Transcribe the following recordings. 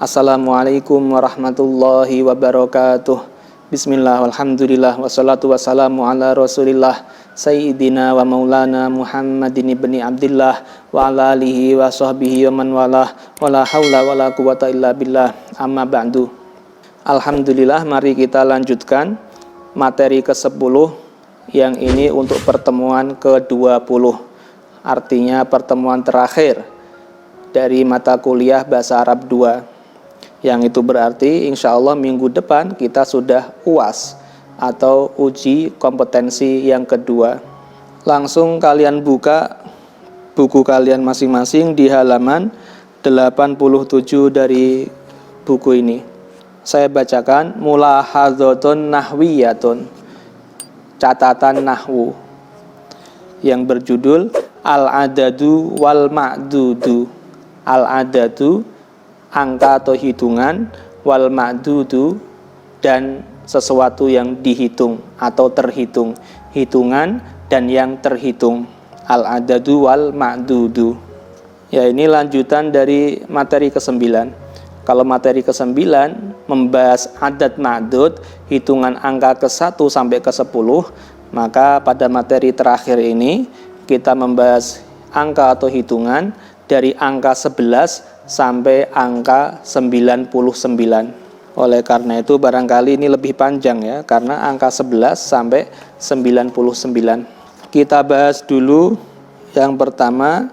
Assalamualaikum warahmatullahi wabarakatuh. Bismillah, walhamdulillah, wassalatu wassalamu ala rasulillah Sayyidina wa maulana Muhammadin ibni Abdillah wa ala alihi wa sahbihi wa man walah wa la hawla wa la quwata illa billah, amma ba'du. Alhamdulillah, mari kita lanjutkan materi ke-10 yang ini untuk pertemuan ke-20, artinya pertemuan terakhir dari mata kuliah Bahasa Arab 2. Yang itu berarti insya Allah minggu depan kita sudah UAS atau uji kompetensi yang kedua. Langsung kalian buka buku kalian masing-masing di halaman 87 dari buku ini. Saya bacakan mulahadzatun nahwiyatun, catatan nahwu, yang berjudul al-adadu wal ma'dudu. Al-adadu, angka atau hitungan, wal ma'dudu, dan sesuatu yang dihitung atau terhitung, hitungan dan yang terhitung. Al-adadu wal ma'dudu. Ya, ini lanjutan dari materi ke-9. Kalau materi ke-9 membahas adat ma'dud, hitungan angka ke-1 sampai ke-10, maka pada materi terakhir ini kita membahas angka atau hitungan dari angka 11 sampai angka 99. Oleh karena itu barangkali ini lebih panjang ya, karena angka 11 sampai 99. Kita bahas dulu yang pertama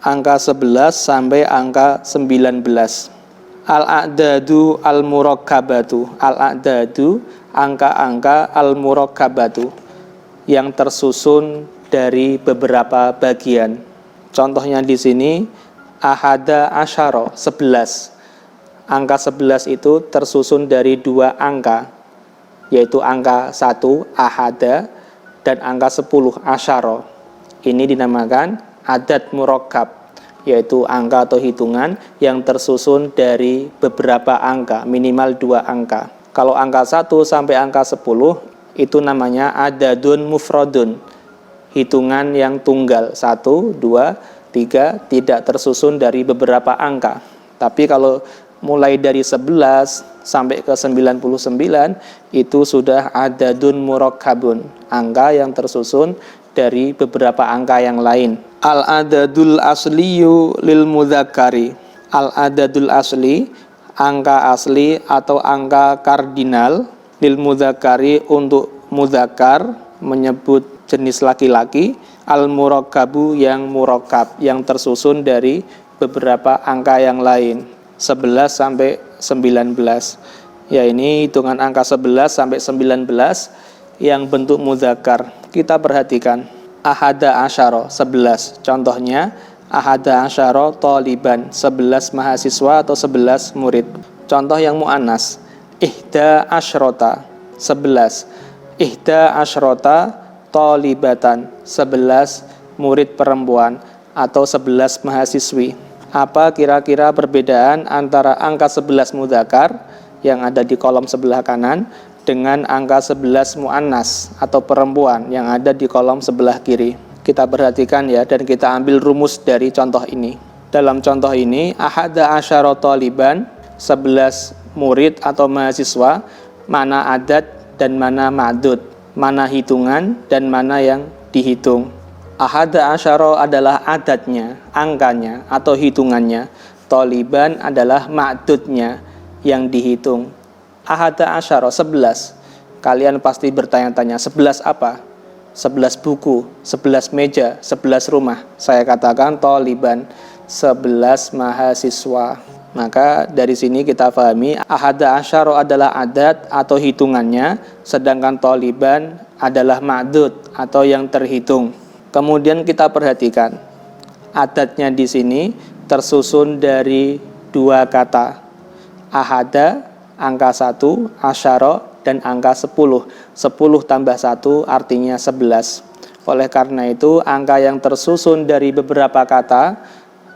angka 11 sampai angka 19. Al-a'dadu al-murakkabatu. Al-a'dadu, angka-angka, al-murakkabatu, yang tersusun dari beberapa bagian. Contohnya di sini ahada asyara, 11. Angka 11 itu tersusun dari dua angka, yaitu angka 1 ahada dan angka 10 asyara. Ini dinamakan adat murakkab, yaitu angka atau hitungan yang tersusun dari beberapa angka, minimal dua angka. Kalau angka 1 sampai angka 10 itu namanya adadun mufradun, hitungan yang tunggal, 1, 2, 3, tidak tersusun dari beberapa angka. Tapi kalau mulai dari 11 sampai ke 99 itu sudah adadun murakkabun, angka yang tersusun dari beberapa angka yang lain. Al-adadul asliyu lil mudzakkari. Al-adadul asli, angka asli atau angka kardinal, lil mudzakkari, untuk mudzakkar, menyebut jenis laki-laki, al-murakkabu, yang murakkab, yang tersusun dari beberapa angka yang lain, 11 sampai 19. Ya, ini hitungan angka 11 sampai 19 yang bentuk mudzakkar. Kita perhatikan ahada asyara, 11. Contohnya ahada asyara thaliban, 11 mahasiswa atau 11 murid. Contoh yang muannas, ihda asyrota, 11. Ihda asyrota thalibatan, 11 murid perempuan atau 11 mahasiswi. Apa kira-kira perbedaan antara angka 11 mudzakkar yang ada di kolom sebelah kanan dengan angka 11 muannas atau perempuan yang ada di kolom sebelah kiri? Kita perhatikan ya, dan kita ambil rumus dari contoh ini. Dalam contoh ini ahada asyara thaliban, 11 murid atau mahasiswa, mana adat dan mana ma'dud, mana hitungan dan mana yang dihitung. Ahada asyara adalah adatnya, angkanya atau hitungannya. Thaliban adalah ma'dudnya, yang dihitung. Ahada asyara, 11. Kalian pasti bertanya-tanya, 11 apa? 11 buku, 11 meja, 11 rumah. Saya katakan thaliban, 11 mahasiswa. Maka dari sini kita pahami ahada asyara adalah adat atau hitungannya, sedangkan thaliban adalah ma'dud atau yang terhitung. Kemudian kita perhatikan adatnya di sini tersusun dari dua kata, ahada angka 1, asyara dan angka 10. 10 tambah 1 artinya 11. Oleh karena itu angka yang tersusun dari beberapa kata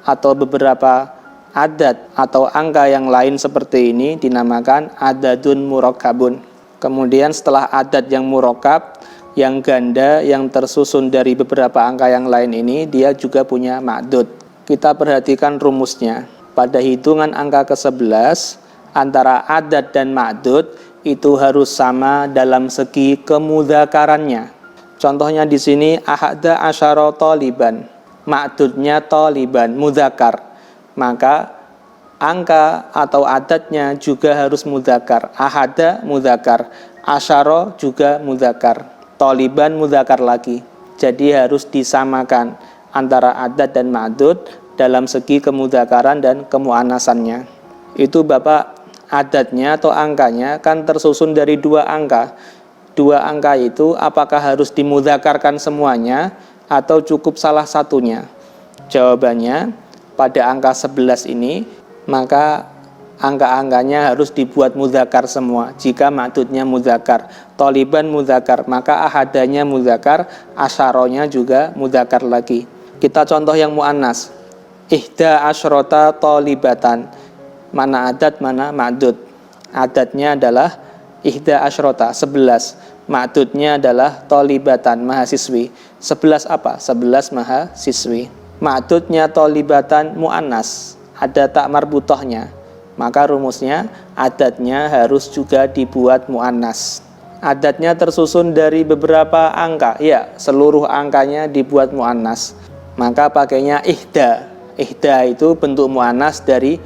atau beberapa adat atau angka yang lain seperti ini dinamakan adadun murakkabun. Kemudian setelah adat yang murakkab, yang ganda, yang tersusun dari beberapa angka yang lain ini, dia juga punya ma'dud. Kita perhatikan rumusnya. pada hitungan angka ke-11 antara adad dan ma'dud itu harus sama dalam segi kemudzakarannya. Contohnya di sini ahada asyara taliban, ma'dudnya taliban, mudzakar. Maka angka atau adadnya juga harus mudzakar. Ahada mudzakar, asyara juga mudzakar, taliban mudzakar lagi. Jadi harus disamakan antara adad dan ma'dud dalam segi kemudzakaran dan kemuannasannya. Itu Bapak, adadnya atau angkanya kan tersusun dari dua angka. Dua angka itu apakah harus dimudzakarkan semuanya atau cukup salah satunya? Jawabannya, pada angka 11 ini maka angka-angkanya harus dibuat mudzakar semua. Jika ma'dudnya mudzakar, taliban mudzakar, maka ahadanya mudzakar, asyaronya juga mudzakar lagi. Kita contoh yang muannas. Ihda asyrota talibatan. Mana adad, mana ma'dud? Adadnya adalah ihda asyrota, 11. Ma'dudnya adalah talibatan, mahasiswi. 11 apa? 11 mahasiswi. Ma'dudnya talibatan muannas, ada tak marbutohnya. Maka rumusnya adadnya harus juga dibuat muannas. Adadnya tersusun dari beberapa angka. Ya, seluruh angkanya dibuat muannas. Maka pakainya ihda. Ihda itu bentuk muannas dari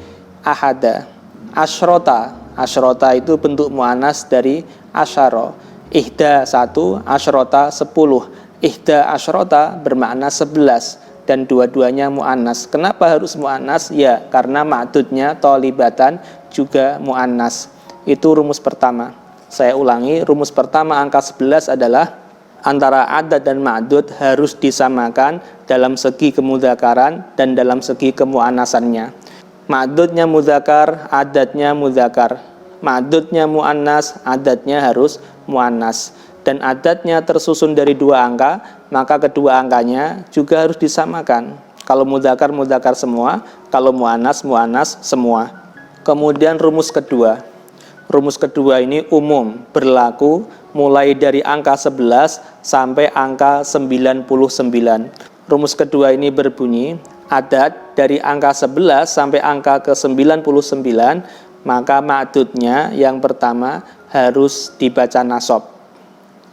ahada. Asyrota. Asyrota itu bentuk muannas dari asyara. Ihda 1, asyrota 10. Ihda asyrota bermakna 11 dan dua-duanya muannas. Kenapa harus muannas? Ya, karena ma'dudnya talibatan juga muannas. Itu rumus pertama. Saya ulangi, rumus pertama angka 11 adalah antara adad dan ma'dud harus disamakan dalam segi kemudzakaran dan dalam segi kemuannasannya. Ma'dudnya mudzakar, adadnya mudzakar. Ma'dudnya muannas, adadnya harus muannas. Dan adadnya tersusun dari dua angka, maka kedua angkanya juga harus disamakan. Kalau mudzakar, mudzakar semua. Kalau muannas, muannas semua. Kemudian rumus kedua. Rumus kedua ini umum, berlaku mulai dari angka 11 sampai angka 99. Rumus kedua ini berbunyi, adad dari angka 11 sampai angka ke-99, maka ma'dudnya yang pertama harus dibaca nasab.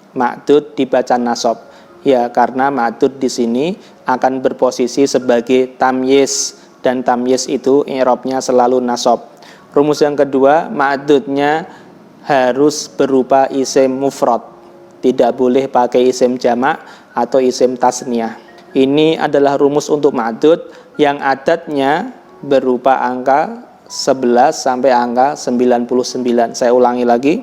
Ma'dud dibaca nasab. Ya, karena ma'dud di sini akan berposisi sebagai tamyiz, dan tamyiz itu i'rabnya selalu nasab. Rumus yang kedua, ma'dudnya harus berupa isim mufrad. Tidak boleh pakai isim jamak atau isim tasniyah. Ini adalah rumus untuk ma'dud yang adadnya berupa angka 11 sampai angka 99. Saya ulangi lagi.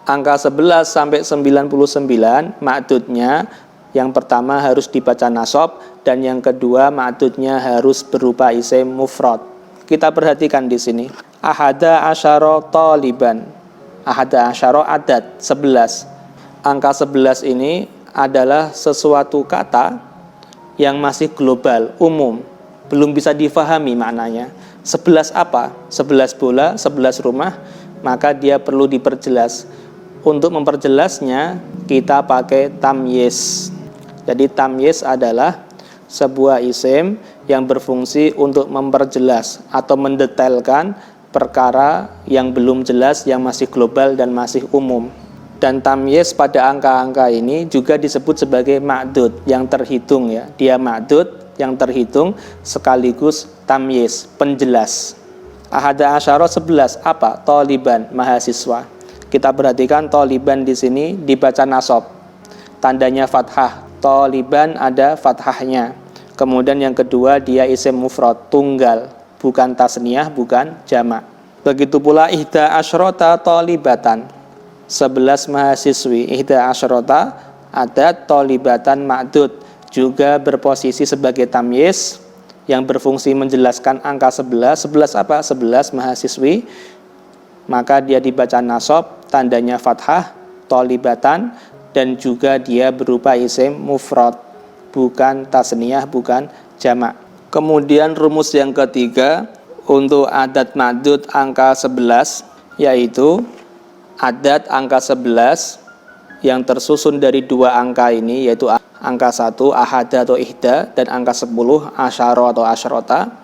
Angka 11 sampai 99 ma'dudnya yang pertama harus dibaca nasab dan yang kedua ma'dudnya harus berupa isim mufrad. Kita perhatikan di sini. Ahada asyara taliban. Ahada asyara adad 11. Angka 11 ini adalah sesuatu kata yang masih global, umum, belum bisa difahami maknanya. 11 apa? 11 bola, 11 rumah, maka dia perlu diperjelas. Untuk memperjelasnya kita pakai tamyiz. Jadi tamyiz adalah sebuah isim yang berfungsi untuk memperjelas atau mendetailkan perkara yang belum jelas, yang masih global dan masih umum. Dan tamyiz pada angka-angka ini juga disebut sebagai ma'dud yang terhitung ya. Dia ma'dud yang terhitung sekaligus tamyiz, penjelas. Ahada asyara 11 apa? Taliban, mahasiswa. Kita perhatikan taliban di sini dibaca nasab. Tandanya fathah. Taliban ada fathahnya. Kemudian yang kedua dia isim mufrad, tunggal, bukan tasniyah, bukan jamak. Begitu pula ihda asyrota talibatan. 11 mahasiswi. Ihda asyrota adad, talibatan ma'dud. Juga berposisi sebagai tamyiz yang berfungsi menjelaskan angka 11. 11 apa? 11 mahasiswi. Maka dia dibaca nasab, tandanya fathah, talibatan, dan juga dia berupa isim mufrad, bukan tasniyah, bukan jamak. Kemudian rumus yang ketiga untuk adad ma'dud angka 11, yaitu adad angka 11 yang tersusun dari dua angka ini, yaitu angka 1 ahada atau ihda dan angka 10 asyara atau asyrota.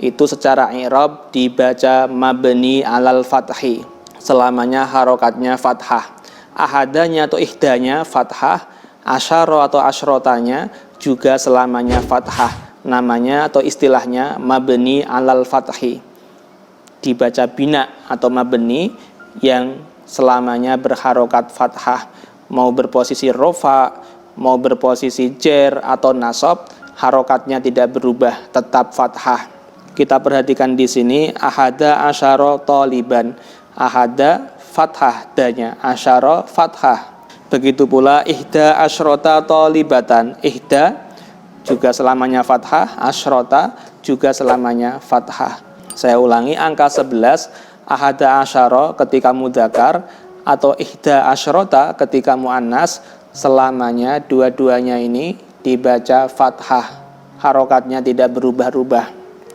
itu secara i'rab dibaca mabni alal fathi, selamanya harokatnya fathah. Ahadanya atau ihdanya fathah, asyara atau asyrotanya juga selamanya fathah. Namanya atau istilahnya mabni alal fathi, dibaca bina atau mabni yang selamanya berharokat fathah. Mau berposisi rofa, mau berposisi jer atau nasab, harokatnya tidak berubah, tetap fathah. Kita perhatikan di sini ahada asyara taliban. Ahada fathah danya, asyara fathah. Begitu pula ihda asyrota talibatan. Ihda juga selamanya fathah, asyrota juga selamanya fathah. Saya ulangi, angka 11 ahada asyara ketika mudzakkar atau ihda asyrota ketika muannas, selamanya dua-duanya ini dibaca fathah, harokatnya tidak berubah-ubah.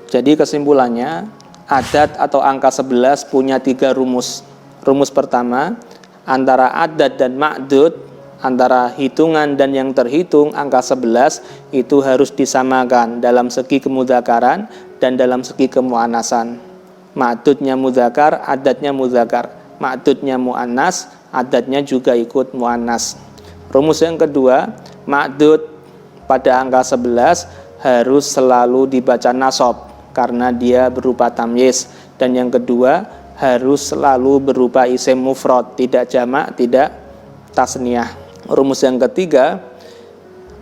Jadi kesimpulannya, adat atau angka 11 punya 3 rumus. Rumus pertama, antara adat dan ma'dud, antara hitungan dan yang terhitung, angka 11 itu harus disamakan dalam segi kemudzakaran dan dalam segi kemuannasan. Ma'dudnya mudzakkar, adatnya mudzakkar. Ma'dudnya muannas, adatnya juga ikut muannas. Rumus yang kedua, ma'dud pada angka 11 harus selalu dibaca nasab karena dia berupa tamyiz. Dan yang kedua, harus selalu berupa isim mufrad, tidak jamak, tidak tasniyah. Rumus yang ketiga,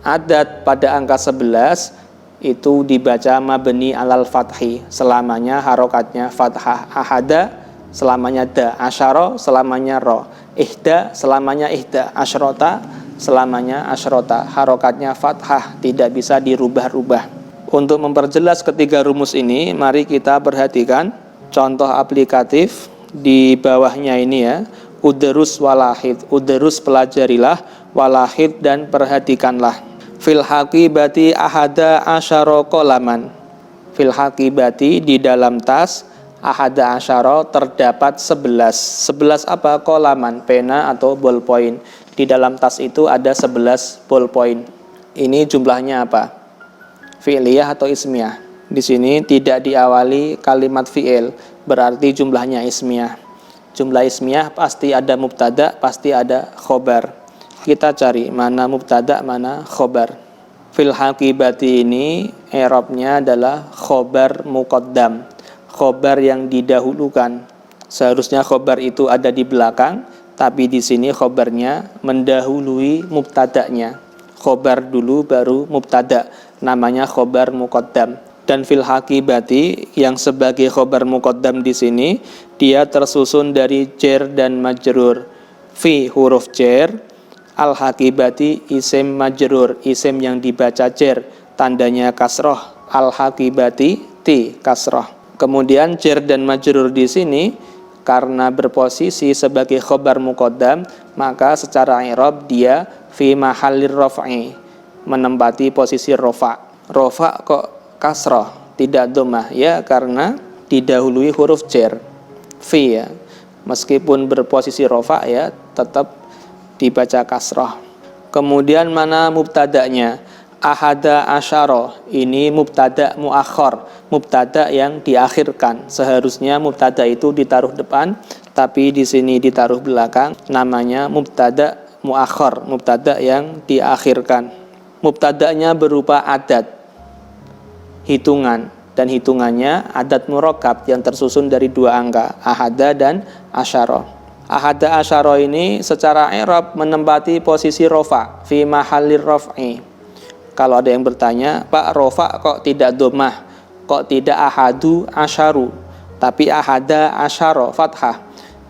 adat pada angka 11 itu dibaca mabni alal fathi, selamanya harokatnya fathah. Ahada selamanya da, asyara selamanya ro, ihda selamanya ihda, asyrota selamanya asyrota, harokatnya fathah, tidak bisa dirubah-rubah. Untuk memperjelas ketiga rumus ini, mari kita perhatikan contoh aplikatif di bawahnya ini ya. Udrus walahid, udrus pelajarilah, walahid dan perhatikanlah. Fil haqibati ahada asyara qalaman. Fil haqibati di dalam tas ahada asyara terdapat 11. 11 apa? Qalaman, pena atau ballpoint. Di dalam tas itu ada 11 ballpoint. Ini jumlahnya apa? Fi'liyah atau ismiyah? Di sini tidak diawali kalimat fi'il, berarti jumlahnya ismiyah. Jumlah ismiyah pasti ada mubtada, pasti ada khobar. Kita cari mana mubtada, mana khobar. Fil haqibati ini i'rabnya adalah khobar muqaddam, khobar yang didahulukan. Seharusnya khobar itu ada di belakang, tapi di sini khobarnya mendahului mubtadanya. Khobar dulu baru mubtada, namanya khobar muqaddam. Dan fil haqibati yang sebagai khobar muqaddam di sini dia tersusun dari jer dan majrur. Fi huruf jer, al haqibati isim majrur, isim yang dibaca jer, tandanya kasroh. Al haqibati ti kasroh. Kemudian jer dan majrur di sini karena berposisi sebagai khobar muqaddam, maka secara i'rab dia fi mahallir raf'i, menempati posisi rofa. Rofa kok kasroh, tidak dhammah ya, karena didahului huruf jer, fi ya. Meskipun berposisi rofa ya, tetap dibaca kasroh. Kemudian mana mubtadanya? Ahada asyara, ini mubtada muakhar, mubtada yang diakhirkan. Seharusnya mubtada itu ditaruh depan, tapi di sini ditaruh belakang, namanya mubtada muakhar, mubtada yang diakhirkan. Mubtadanya berupa adat, hitungan, dan hitungannya adat murakkab yang tersusun dari 2 angka, ahada dan asyara. Ahada asyara ini secara i'rab menempati posisi rofa, fi mahallir raf'i. Kalau ada yang bertanya, Pak, rofa kok tidak dhammah, kok tidak ahadu asyaru, tapi ahada asyara fathah?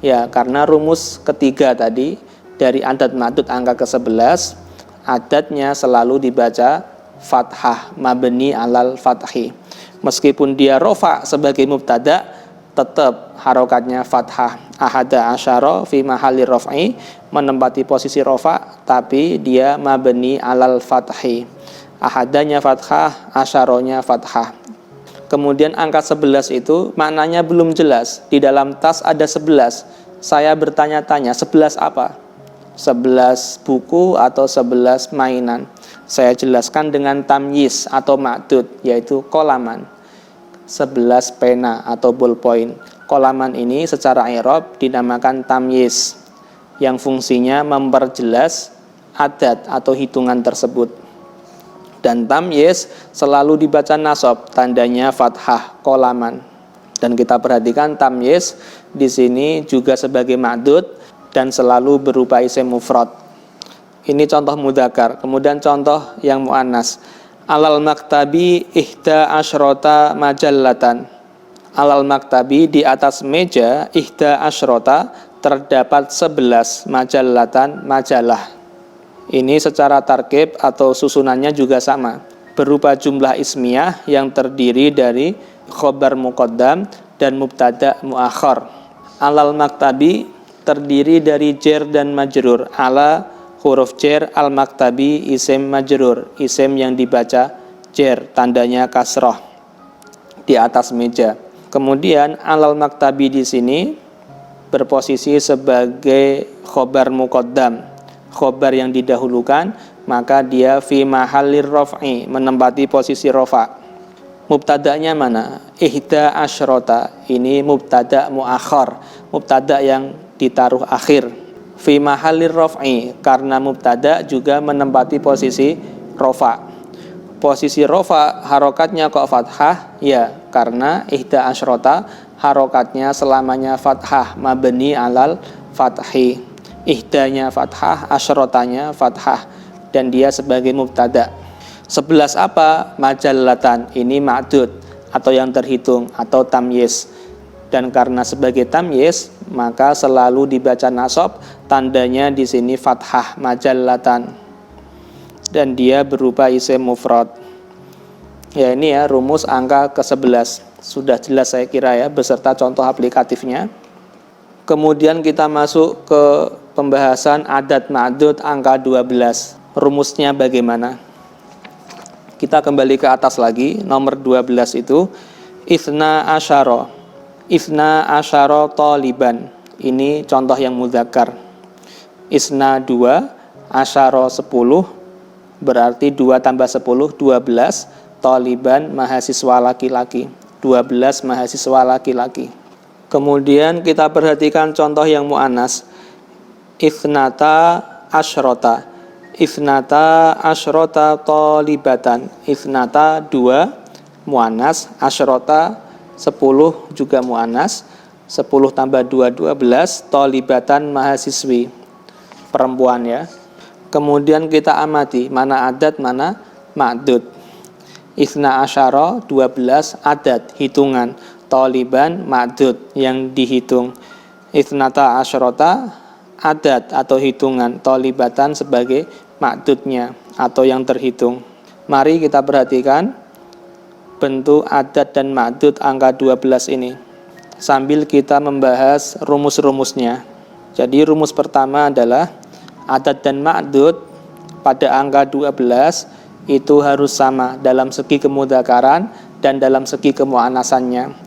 Ya, karena rumus ketiga tadi dari adat ma'dud angka ke-11, adatnya selalu dibaca fathah, mabni alal fathi. Meskipun dia rofa sebagai mubtada, tetap harokatnya fathah. Ahada asyara fi mahalli raf'i, menempati posisi rofa, tapi dia mabni alal fathi. Ahadanya fathah, asyaronya fathah. Kemudian angka 11 itu maknanya belum jelas. Di dalam tas ada 11. Saya bertanya-tanya, 11 apa? 11 buku atau 11 mainan? Saya jelaskan dengan tamyiz atau ma'dud, yaitu qalaman. 11 pena atau ballpoint. Qalaman ini secara i'rab dinamakan tamyiz, yang fungsinya memperjelas adat atau hitungan tersebut. Dan tamyiz selalu dibaca nasab, tandanya fathah, qalaman. Dan kita perhatikan tamyiz di sini juga sebagai ma'dud dan selalu berupa isim mufrad. Ini contoh mudzakkar. Kemudian contoh yang muannas. Alal maktabi ihda asyrota majallatan. Alal maktabi, di atas meja, ihda asyrota, terdapat 11 majallatan, majalah. Ini secara tarkib atau susunannya juga sama, berupa jumlah ismiyah yang terdiri dari khobar muqaddam dan mubtada muakhar. Alal maktabi terdiri dari jer dan majrur. Ala huruf jer, al maktabi isim majrur, isim yang dibaca jer, tandanya kasroh, di atas meja. Kemudian alal maktabi di sini berposisi sebagai khobar muqaddam, khobar yang didahulukan, maka dia fi mahallir raf'i, menempati posisi rafa. Mubtada'nya mana? Ihda asyrota, ini mubtada muakhar, mubtada yang ditaruh akhir. Fi mahallir raf'i, karena mubtada juga menempati posisi rafa. Posisi rafa harokatnya kok fathah? Ya, karena ihda asyrota harokatnya selamanya fathah, mabni alal fathi. Ihdanya fathah, asyrotanya fathah, dan dia sebagai mubtada. 11 apa? Majallatan, ini ma'dud atau yang terhitung atau tamyiz. Dan karena sebagai tamyiz, maka selalu dibaca nasab, tandanya di sini fathah, majallatan. Dan dia berupa isim mufrad. Ya, ini ya rumus angka ke-11. Sudah jelas saya kira ya, beserta contoh aplikatifnya. Kemudian kita masuk ke pembahasan adat ma'dud angka 12. Rumusnya bagaimana? Kita kembali ke atas lagi, nomor 12 itu Ithna asyara taliban. Ini contoh yang mudzakkar. Isna 2, asyara 10, berarti 2 tambah 10, 12. Taliban, mahasiswa laki-laki, 12 mahasiswa laki-laki. Kemudian kita perhatikan contoh yang mu'annas. Ithnata asyrota. Ithnata asyrota talibatan. Ithnata 2 mu'annas, asyrota 10 juga mu'annas. 10 tambah 2, 12. Talibatan, mahasiswi, perempuan ya. Kemudian kita amati mana adat, mana ma'dud. Ithna asyara 12 adat, hitungan. Taliban ma'dud yang dihitung. Ithnata asyrota adat atau hitungan. Talibatan sebagai ma'dudnya atau yang terhitung. Mari kita perhatikan bentuk adat dan ma'dud angka 12 ini sambil kita membahas rumus-rumusnya. Jadi rumus pertama adalah adat dan ma'dud pada angka 12 itu harus sama dalam segi kemudzakaran dan dalam segi kemuannasannya.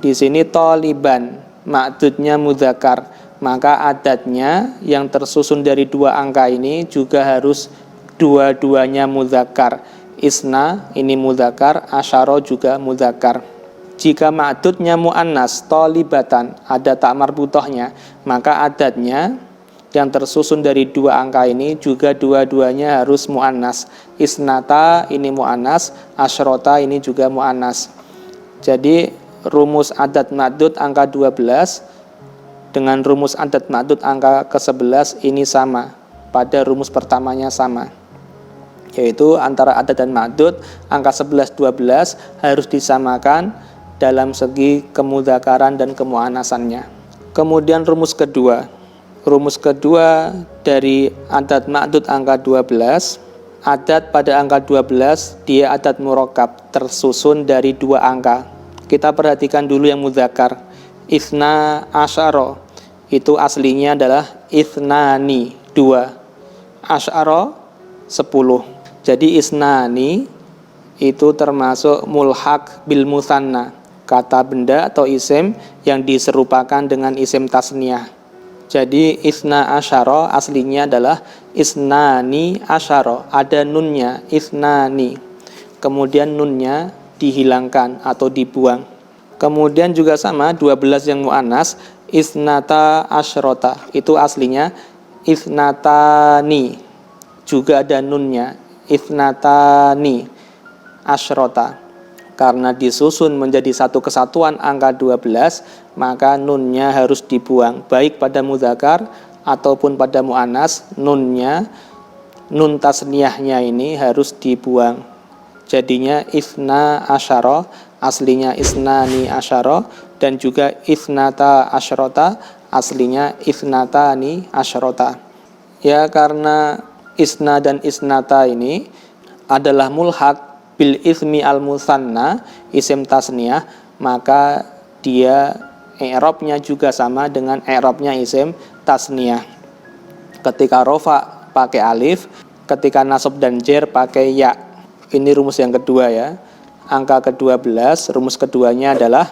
Di sini taliban, ma'dudnya mudzakkar, maka adatnya yang tersusun dari 2 angka ini juga harus dua-duanya mudzakkar. Isna ini mudzakkar, asyara juga mudzakkar. Jika ma'dudnya muannas, talibatan, ada tak marbutohnya, maka adatnya yang tersusun dari 2 angka ini juga dua-duanya harus muannas. Isnata ini muannas, asyrota ini juga muannas. Jadi rumus adat ma'dud angka 12 dengan rumus adat ma'dud angka ke-11 ini sama, pada rumus pertamanya sama, yaitu antara adat dan ma'dud angka 11, 12 harus disamakan dalam segi kemudzakaran dan kemuannasannya. Kemudian rumus kedua dari adat ma'dud angka 12, adat pada angka 12 dia adat murakkab, tersusun dari 2 angka. Kita perhatikan dulu yang mudzakkar. Ithna asyara itu aslinya adalah ithnani, 2. Asyara 10. Jadi isnani itu termasuk mulhaq bil mutsanna, kata benda atau isim yang diserupakan dengan isim tasniyah. Jadi isna asyara aslinya adalah isnani asyara, ada nunnya, isnani. Kemudian nunnya dihilangkan atau dibuang. Kemudian juga sama 12 yang mu'annas, isnata asyrota, itu aslinya isnatani, juga ada nunnya, isnatani asyrota. Karena disusun menjadi satu kesatuan angka 12, maka nunnya harus dibuang, baik pada mudzakkar ataupun pada mu'annas. Nunnya, nun tasniyahnya ini harus dibuang. Jadinya isna asyara, aslinya isnani asyara, dan juga isnata asyrota, aslinya isnatani asyrota. Ya, karena isna dan isnata ini adalah mulhaq bil ismi al musanna, isim tasniyah, maka dia i'rabnya juga sama dengan i'rabnya isim tasniyah. Ketika rofa pakai alif, ketika nasab dan jer pakai ya. Ini rumus yang kedua ya. Angka ke-12, rumus keduanya adalah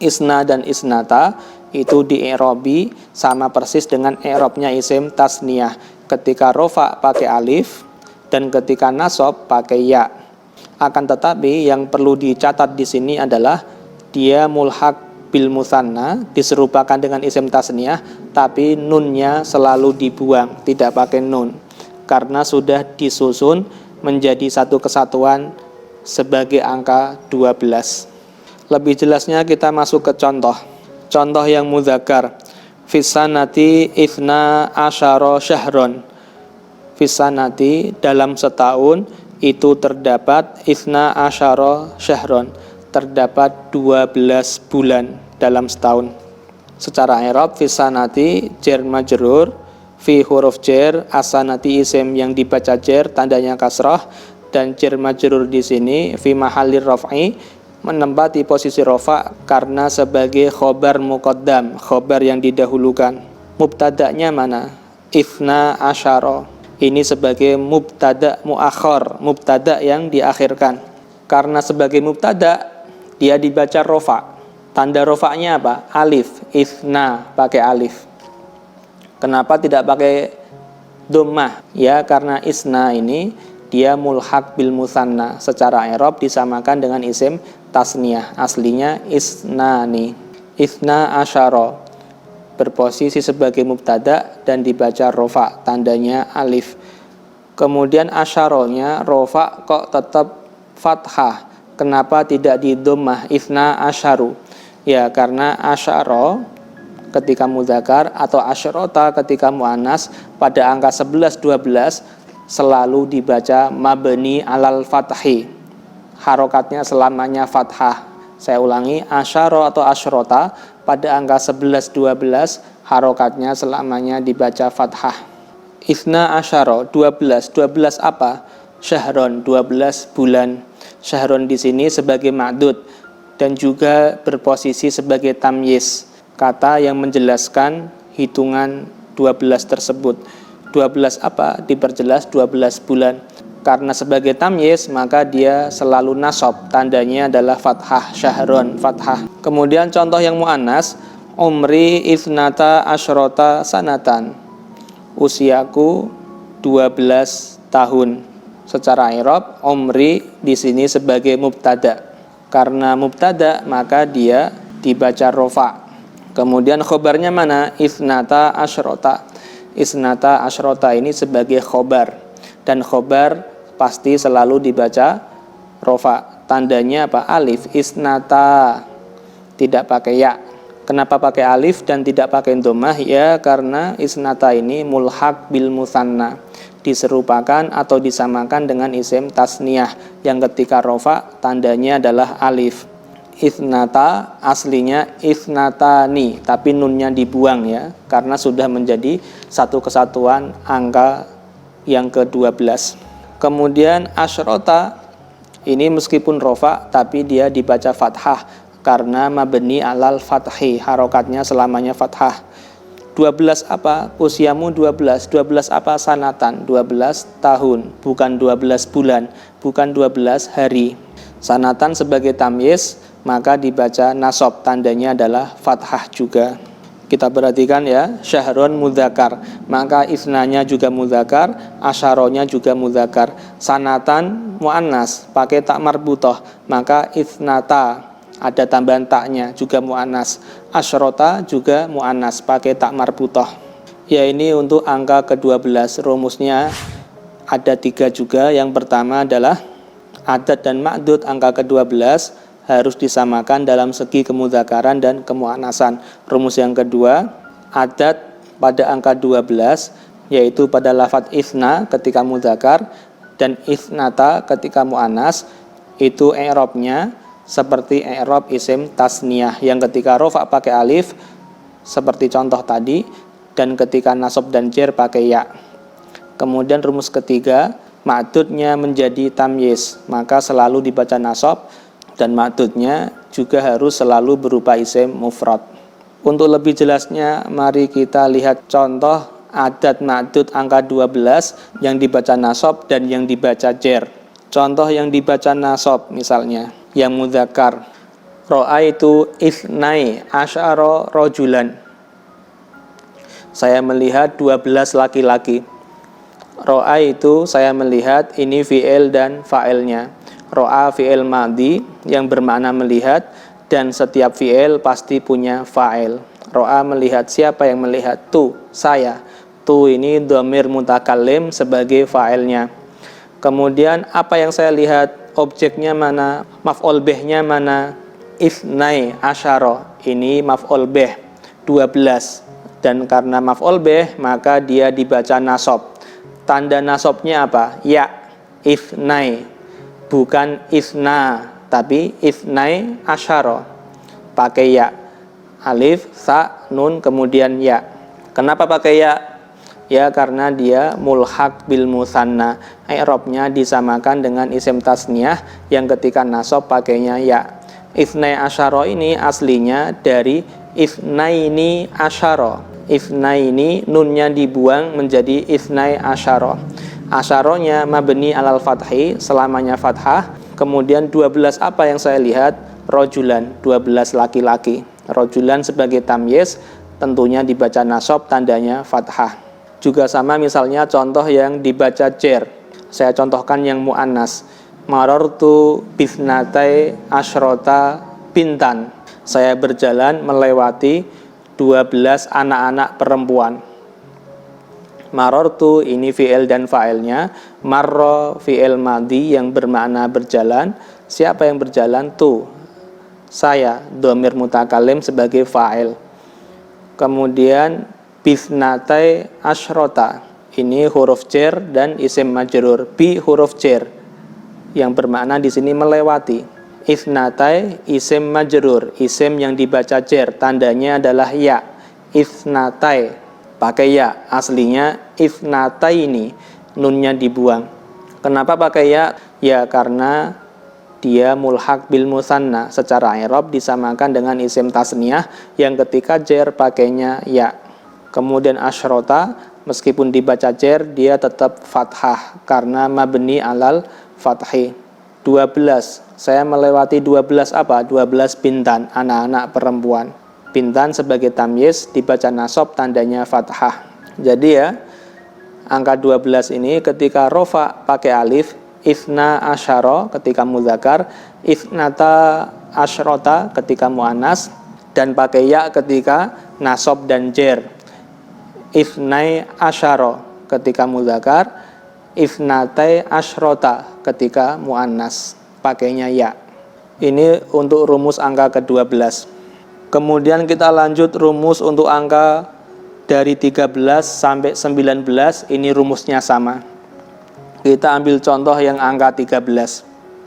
isna dan isnata itu di-i'rabi sama persis dengan i'rabnya isim tasniyah. Ketika rofa pakai alif dan ketika nasab pakai ya. Akan tetapi yang perlu dicatat di sini adalah dia mulhaq bil musanna, diserupakan dengan isim tasniyah, tapi nunnya selalu dibuang, tidak pakai nun, karena sudah disusun menjadi satu kesatuan sebagai angka 12. Lebih jelasnya kita masuk ke contoh. Contoh yang mudzakkar. Fisanati ifna asyara syahron. Fisanati, dalam setahun itu terdapat ifna asyara syahron, terdapat 12 bulan dalam setahun. Secara i'rab, fisanati jar majrur, fi huruf jar, asanati isim yang dibaca jar tandanya kasrah, dan jar majrur di sini fi mahallir raf'i, menempati posisi rafa karena sebagai khobar muqaddam, khobar yang didahulukan. Mubtada'nya mana? Ifna asyara. Ini sebagai mubtada muakhar, mubtada yang diakhirkan. Karena sebagai mubtada dia dibaca rafa. Tanda rafa'nya apa? Alif. Ifna pakai alif. Kenapa tidak pakai dhammah? Ya, karena isna ini dia mulhaq bil musanna, secara i'rab disamakan dengan isim tasniyah, aslinya isnani. Isna asyara berposisi sebagai mubtada dan dibaca rofa, tandanya alif. Kemudian asyaronya rofa kok tetap fathah. Kenapa tidak di dhammah? Isna asyaru. Ya, karena asyara ketika mudzakkar atau asyrota ketika muannas pada angka 11, 12 selalu dibaca mabni alal fathi. Harokatnya selamanya fathah. Saya ulangi, asyara atau asyrota pada angka 11, 12 harokatnya selamanya dibaca fathah. Isna asyara 12, 12 apa? Syahron, 12 bulan. Syahron di sini sebagai ma'dud dan juga berposisi sebagai tamyiz, kata yang menjelaskan hitungan 12 tersebut. 12 apa? Diperjelas 12 bulan. Karena sebagai tamyiz maka dia selalu nasab, tandanya adalah fathah, syahron, fathah. Kemudian contoh yang muannas, umri isnata asyrota sanatan. Usiaku 12 tahun. Secara i'rab umri di sini sebagai mubtada. Karena mubtada maka dia dibaca rofa. Kemudian khobarnya mana? Isnata asyrota. Isnata asyrota ini sebagai khobar, dan khobar pasti selalu dibaca rofa. Tandanya apa? Alif. Isnata, tidak pakai ya. Kenapa pakai alif dan tidak pakai dhammah? Ya, karena isnata ini mulhaq bil musanna, diserupakan atau disamakan dengan isim tasniyah yang ketika rofa tandanya adalah alif. Isnata aslinya isnatani, tapi nunnya dibuang ya, karena sudah menjadi satu kesatuan angka yang ke-12. Kemudian asyrota ini meskipun rofa tapi dia dibaca fathah karena mabni alal fathi, harokatnya selamanya fathah. 12 apa? Usiamu 12. 12 apa? Sanatan, 12 tahun, bukan 12 bulan, bukan 12 hari. Sanatan sebagai tamyiz maka dibaca nasab, tandanya adalah fathah juga. Kita perhatikan ya, syahrun mudzakkar, maka isnanya juga mudzakkar, asyaronya juga mudzakkar. Sanatan muannas, pakai tak marbutoh, maka isnata, ada tambahan taknya, juga muannas. Asyrota juga muannas, pakai tak marbutoh. Ya, ini untuk angka ke-12. Rumusnya ada 3 juga. Yang pertama adalah adad dan ma'dud angka ke-12 harus disamakan dalam segi kemudzakaran dan kemuannasan. Rumus yang kedua, adad pada angka 12 yaitu pada lafadz isna ketika mudzakkar dan isnata ketika muannas, itu i'rabnya seperti i'rab isim tasniyah yang ketika rafa pakai alif seperti contoh tadi, dan ketika nasab dan jar pakai ya. Kemudian rumus ketiga, ma'dudnya menjadi tamyiz, maka selalu dibaca nasab, dan ma'dudnya juga harus selalu berupa isim mufrad. Untuk lebih jelasnya, mari kita lihat contoh adad ma'dud angka 12 yang dibaca nasab dan yang dibaca jar. Contoh yang dibaca nasab misalnya, yang mudzakkar, ra'aitu isnai asyara rajulan. Saya melihat 12 laki-laki. Ra'aitu, saya melihat, ini fi'il dan fa'ilnya. Ro'a fi'il madhi yang bermakna melihat, dan setiap fi'il pasti punya fa'il. Ro'a melihat, siapa yang melihat? Tu, saya. Tu ini dhamir mutakallim sebagai fa'ilnya. Kemudian apa yang saya lihat? Objeknya mana? Maf'ul bihnya mana? Isnai asyara, ini maf'ul bih 12, dan karena maf'ul bih maka dia dibaca nasab. Tanda nasabnya apa? Ya, isnai, bukan isna, tapi isnai asyara, pakai ya, alif, sa, nun, kemudian ya. Kenapa pakai ya? Ya, karena dia mulhaq bil musanna, i'rabnya disamakan dengan isim tasniyah yang ketika nasab pakainya ya. Isnai asyara ini aslinya dari isnaini asyara. Isnaini, nunnya dibuang menjadi isnai asyara. Asyaronya mabni alal fathi, selamanya fathah. Kemudian 12 apa yang saya lihat? Rojulan, 12 laki-laki. Rojulan sebagai tamyiz tentunya dibaca nasab, tandanya fathah. Juga sama misalnya contoh yang dibaca jar. Saya contohkan yang muannas. Marartu bisnatai asyrota bintan. Saya berjalan melewati 12 anak-anak perempuan. Marartu ini fi'il dan fa'ilnya. Marra fi'il madhi yang bermakna berjalan. Siapa yang berjalan? Tu, saya, dhamir mutakallim sebagai fa'il. Kemudian bisnatai asyrota, ini huruf jar dan isim majrur. Bi huruf jar yang bermakna di sini melewati. Isnatai isim majrur, isim yang dibaca jar, tandanya adalah ya. Isnatai pakai ya, aslinya ifnataini, nunnya dibuang. Kenapa pakai ya? Ya karena dia mulhaq bil musanna, secara i'rab disamakan dengan isim tasniyah yang ketika jar pakainya ya. Kemudian asyrota, meskipun dibaca jar dia tetap fathah karena mabni alal fathi. 12, saya melewati 12 apa? 12 bintan, anak-anak perempuan. Bintan sebagai tamyiz dibaca nasab, tandanya fathah. Jadi ya, angka 12 ini ketika rofa pakai alif, isna asyara ketika mudzakkar, isnata asyrota ketika muannas, dan pakai ya ketika nasab dan jar. Isnai asyara ketika mudzakkar, isnatai asyrota ketika muannas, pakainya ya. Ini untuk rumus angka ke-12. Kemudian kita lanjut rumus untuk angka dari 13 sampai 19, ini rumusnya sama. Kita ambil contoh yang angka 13.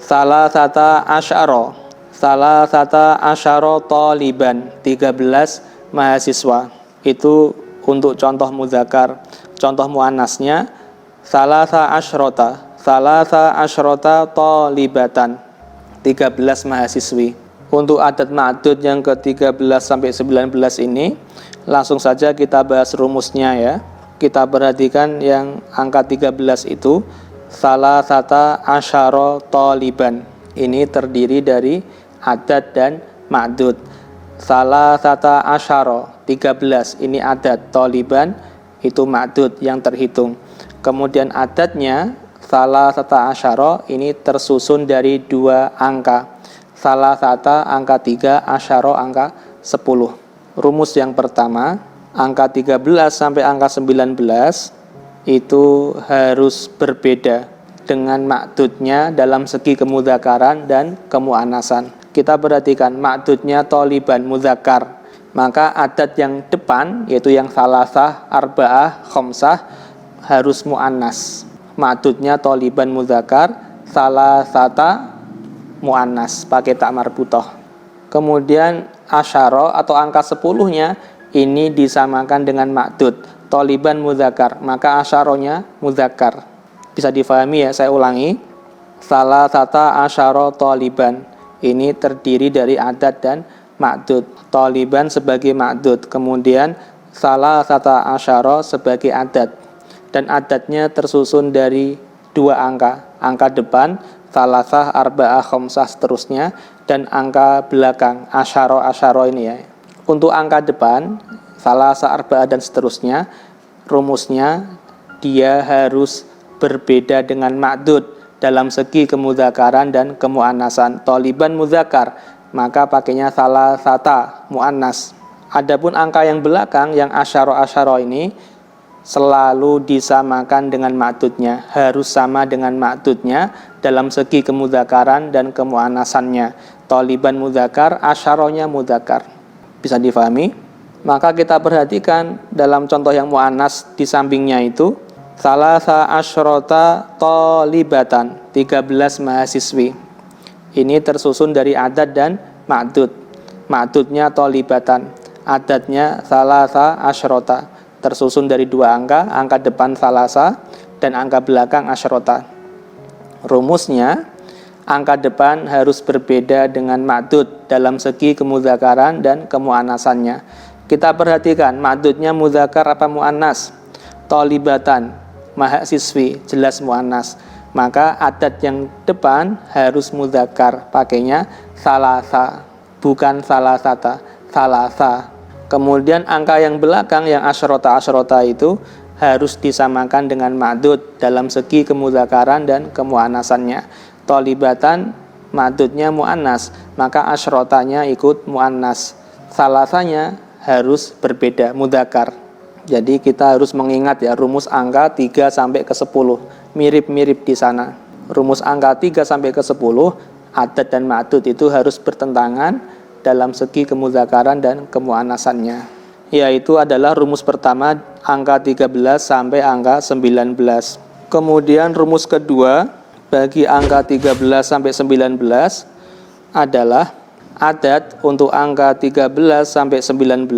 Salasata asyara, salasata asyara taliban, 13 mahasiswa. Itu untuk contoh mudzakkar. Contoh muannasnya salasa asyrota talibatan, 13 mahasiswi. Untuk adad ma'dud yang ke-13 sampai 19 ini, langsung saja kita bahas rumusnya ya. Kita perhatikan yang angka 13 itu, salasata asyara taliban. Ini terdiri dari adad dan ma'dud. Salasata asyara 13 ini adat, toliban itu ma'dud yang terhitung. Kemudian adatnya salasata asyara ini tersusun dari dua angka. Salasata angka 3, asyara angka 10. Rumus yang pertama, angka 13 sampai angka 19 itu harus berbeda dengan ma'dudnya dalam segi kemudzakaran dan kemu'anasan. Kita perhatikan ma'dudnya toliban mudzakar, maka adat yang depan yaitu yang salasah, arba'ah, khomsah harus mu'annas. Ma'dudnya toliban mudzakar, salasata mu'annas pakai tak marbutoh. Kemudian asyara atau angka 10-nya ini disamakan dengan ma'dud toliban mudzakar, maka asyaronya mudzakar. Bisa difahami ya, saya ulangi. Salasata asyara toliban ini terdiri dari adat dan ma'dud. Toliban sebagai ma'dud, kemudian salasata asyara sebagai adat. Dan adatnya tersusun dari dua angka. Angka depan salasah, arba'ah, khomsah seterusnya, dan angka belakang asyara ini ya. Untuk angka depan salasah, arba'ah dan seterusnya, rumusnya dia harus berbeda dengan ma'dud dalam segi kemudzakaran dan kemu'annasan. Toliban mudzakar, maka pakainya salasata mu'annas. Adapun angka yang belakang yang asyara ini selalu disamakan dengan ma'dudnya, harus sama dengan ma'dudnya dalam segi kemudzakaran dan kemu'annasannya. Toliban mudzakar, asyaronya mudzakar. Bisa difahami? Maka kita perhatikan dalam contoh yang mu'annas di sampingnya itu salasa asyrota tolibatan 13 mahasiswi. Ini tersusun dari adat dan ma'dud. Ma'dudnya tolibatan, adatnya salasa asyrota, tersusun dari dua angka, angka depan salasa dan angka belakang asyrota. Rumusnya angka depan harus berbeda dengan ma'dud dalam segi kemudzakaran dan kemu'annasannya. Kita perhatikan ma'dudnya mudzakar apa mu'annas? Tolibatan, mahasiswi, jelas mu'annas. Maka adat yang depan harus mudzakar, pakainya salasa, bukan salasata, salasa. Kemudian angka yang belakang yang asyrota itu harus disamakan dengan ma'dud dalam segi kemudzakaran dan kemu'annasannya. Tolibatan ma'dudnya mu'annas, maka asyrotanya ikut mu'annas. Salasanya harus berbeda, mudzakar. Jadi kita harus mengingat ya rumus angka 3 sampai ke 10. Mirip-mirip di sana. Rumus angka 3 sampai ke 10, adat dan ma'dud itu harus bertentangan dalam segi kemudzakaran dan kemu'annasannya. Yaitu adalah rumus pertama angka 13 sampai angka 19. Kemudian rumus kedua bagi angka 13 sampai 19 adalah adat untuk angka 13 sampai 19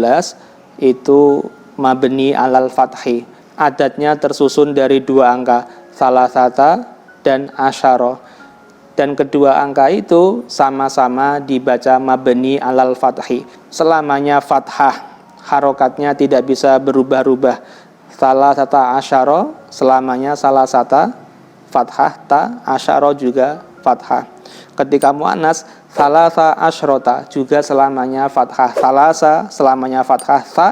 itu mabni alal fathi. Adatnya tersusun dari dua angka, salasata dan asyara. Dan kedua angka itu sama-sama dibaca mabni alal fathi. Selamanya fathah, harokatnya tidak bisa berubah-ubah. Salasata asyara selamanya salasata fathah, ta asyara juga fathah. Ketika mu'annas salasa asyrota juga selamanya fathah, salasa selamanya fathah, sa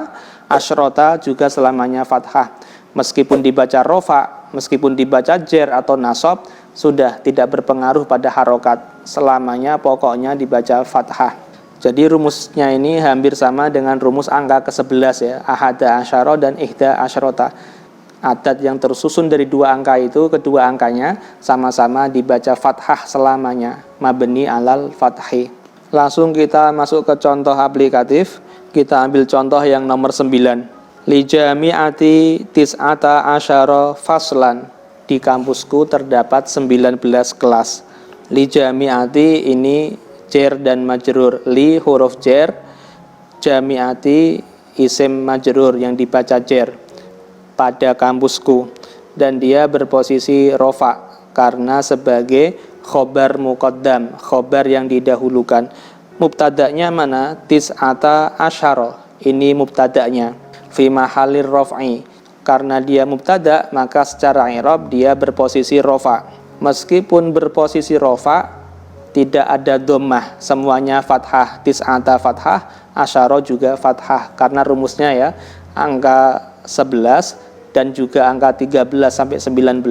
asyrota juga selamanya fathah. Meskipun dibaca rofa, meskipun dibaca jer atau nasab, sudah tidak berpengaruh pada harokat, selamanya pokoknya dibaca fathah. Jadi rumusnya ini hampir sama dengan rumus angka ke-11 ya, ahada asyara dan ihda asyrota. Adat yang tersusun dari dua angka itu, kedua angkanya sama-sama dibaca fathah selamanya, mabni alal fathi. Langsung kita masuk ke contoh aplikatif. Kita ambil contoh yang nomor 9. Li jami'ati tis'ata asyara faslan. Di kampusku terdapat 19 kelas. Li jami'ati ini jer dan majrur. Li huruf jer, jami'ati isim majrur yang dibaca jer. Pada kampusku, dan dia berposisi rofa karena sebagai khobar muqaddam, khobar yang didahulukan. Mubtada'nya mana? Tis'ata asyara, ini mubtada'nya. Fi mahalir rof'i, karena dia mubtada maka secara i'rab dia berposisi rofa. Meskipun berposisi rofa, tidak ada dhammah, semuanya fathah. Tis'ata fathah, asyara juga fathah. Karena rumusnya ya, angka 11 dan juga angka 13 sampai 19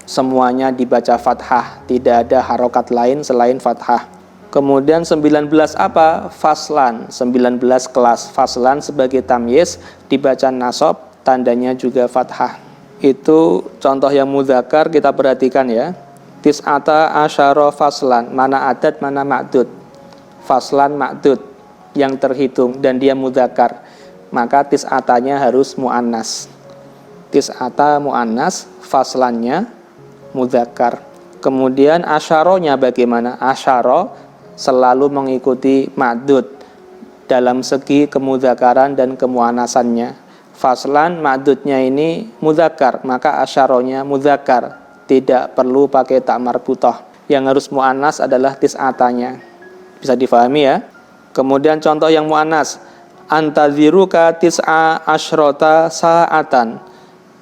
semuanya dibaca fathah, tidak ada harokat lain selain fathah. Kemudian 19 apa? Faslan, 19 kelas. Faslan sebagai tamyiz dibaca nasab, tandanya juga fathah. Itu contoh yang mudzakkar, kita perhatikan ya. Tis'ata asyara faslan, mana adat mana ma'dud. Faslan ma'dud yang terhitung dan dia mudzakkar, maka tis'atanya harus mu'annas. Tis'ata mu'annas, faslannya mudzakkar. Kemudian asyaronya bagaimana? Asyara selalu mengikuti ma'dud dalam segi kemudzakaran dan kemu'annasannya. Faslan ma'dudnya ini mudzakkar, maka asyaronya mudzakkar, tidak perlu pakai tak marbutah. Yang harus mu'annas adalah tis'atanya. Bisa difahami ya. Kemudian contoh yang mu'annas, antaziruka tis'a asyrota sa'atan,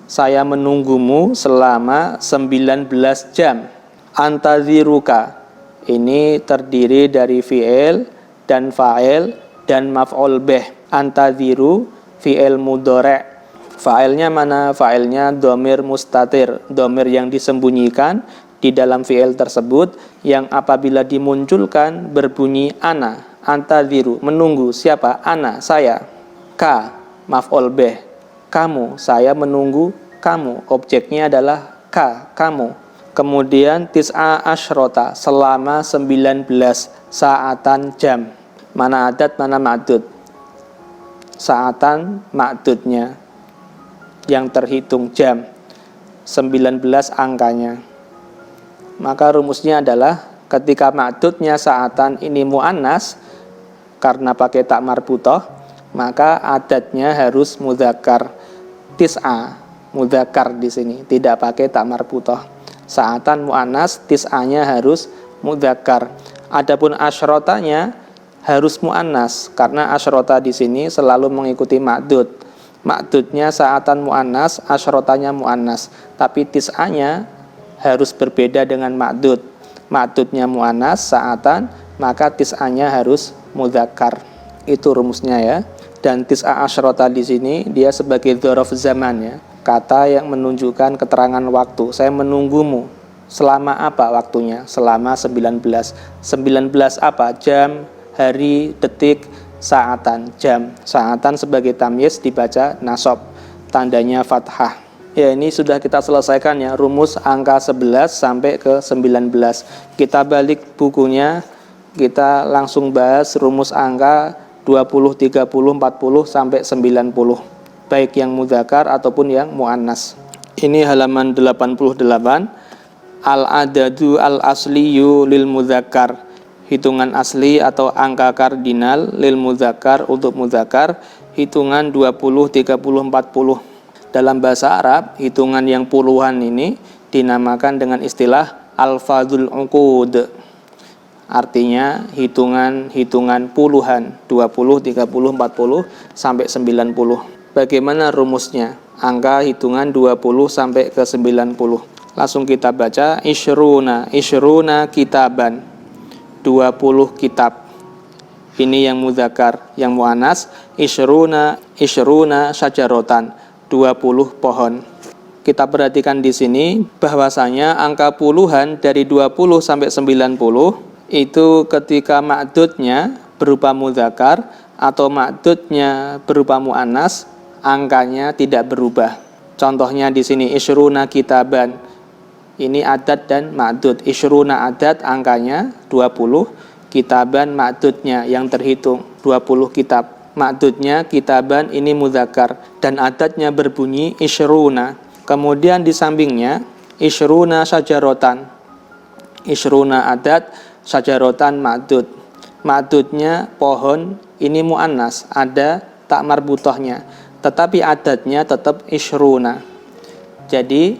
saya menunggumu selama 19 jam. Antaziruka ini terdiri dari fi'il dan fa'il dan maf'ul bih. Antaziru fi'il mudhari'. Fa'ilnya mana? Fa'ilnya dhamir mustatir, dhamir yang disembunyikan di dalam fi'il tersebut, yang apabila dimunculkan berbunyi ana. Antaziru, menunggu. Siapa? Ana, saya. Ka, maf'ul bih, kamu, saya menunggu kamu. Objeknya adalah ka, kamu. Kemudian tis'a asyrota, selama 19 saatan jam. Mana adat, mana ma'dud? Saatan ma'dudnya yang terhitung jam, 19 angkanya. Maka rumusnya adalah ketika ma'dudnya saatan ini mu'annas karena pakai tak marbutah, maka adatnya harus mudzakkar. Tis'a mudzakkar di sini, tidak pakai tak marbutah. Saatan mu'annas, tis'anya harus mudzakkar. Adapun asyrotanya harus mu'annas karena asyrota di sini selalu mengikuti ma'dud. Ma'dudnya saatan mu'annas, asyrotanya mu'annas. Tapi tis'anya harus berbeda dengan ma'dud. Ma'dudnya mu'annas, saatan, maka tis'anya harus mudzakkar. Itu rumusnya ya. Dan tis'a asyrota di sini dia sebagai dzaraf zaman ya. Kata yang menunjukkan keterangan waktu. Saya menunggumu. Selama apa waktunya? Selama 19. 19 apa? Jam, hari, detik, saatan, jam. Saatan sebagai tamyiz dibaca nasab, tandanya fathah. Ya, ini sudah kita selesaikan ya, rumus angka 11 sampai ke 19. Kita balik bukunya, kita langsung bahas rumus angka 20, 30, 40 sampai 90. Baik yang mudzakkar ataupun yang mu'annas. Ini halaman 88. Al-adadu al-asliyu lil mudzakkar. Hitungan asli atau angka kardinal lil mudzakkar untuk mudzakkar, hitungan 20, 30, 40. Dalam bahasa Arab, hitungan yang puluhan ini dinamakan dengan istilah alfadzul uqud. Artinya hitungan puluhan, 20, 30, 40 sampai 90. Bagaimana rumusnya? Angka hitungan 20 sampai ke 90. Langsung kita baca isyruna kitaban. 20 kitab. Ini yang mudzakkar. Yang muannas isyruna syajaratan, 20 pohon. Kita perhatikan di sini bahwasanya angka puluhan dari 20 sampai 90 itu ketika ma'dudnya berupa mudzakkar atau ma'dudnya berupa muannas, angkanya tidak berubah. Contohnya di sini isyruna kitaban. Ini adat dan ma'dud. Isyruna adat angkanya 20, kitaban ma'dudnya yang terhitung 20 kitab. Ma'dudnya kitaban ini mudzakkar dan adatnya berbunyi isyruna. Kemudian di sampingnya isyruna syajaratan. Isyruna adat, syajaratan ma'dud. Ma'dudnya pohon ini muannas, ada tak marbutahnya, tetapi adatnya tetap isyruna. Jadi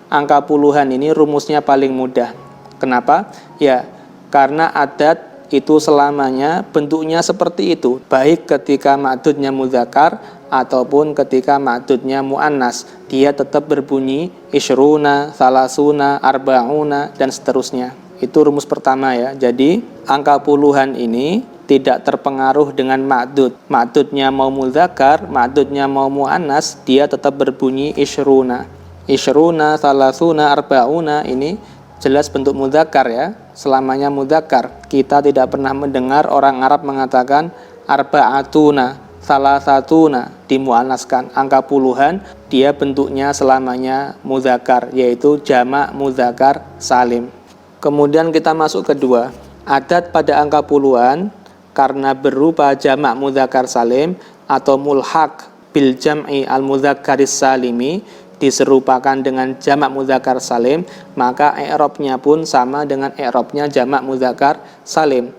angka puluhan ini rumusnya paling mudah. Kenapa? Ya, karena adat itu selamanya bentuknya seperti itu, baik ketika ma'dudnya mudzakkar ataupun ketika ma'dudnya muannas, dia tetap berbunyi isyruna, salasuna, arba'una dan seterusnya. Itu rumus pertama ya. Jadi angka puluhan ini tidak terpengaruh dengan ma'dud. Ma'dudnya mau mudzakkar, ma'dudnya mau muannas, dia tetap berbunyi isyruna. Isyruna, salasuna, arba'una, ini jelas bentuk mudzakkar ya. Selamanya mudzakkar. Kita tidak pernah mendengar orang Arab mengatakan arba'atuna, salasatuna, dimuannaskan. Angka puluhan dia bentuknya selamanya mudzakkar, yaitu jamak mudzakkar salim. Kemudian kita masuk kedua, adat pada angka puluhan karena berupa jamak mudzakkar salim atau mulhaq bil jam'i al mudzakkaris salimi, diserupakan dengan jamak mudzakkar salim, maka i'rabnya pun sama dengan i'rabnya jamak mudzakkar salim.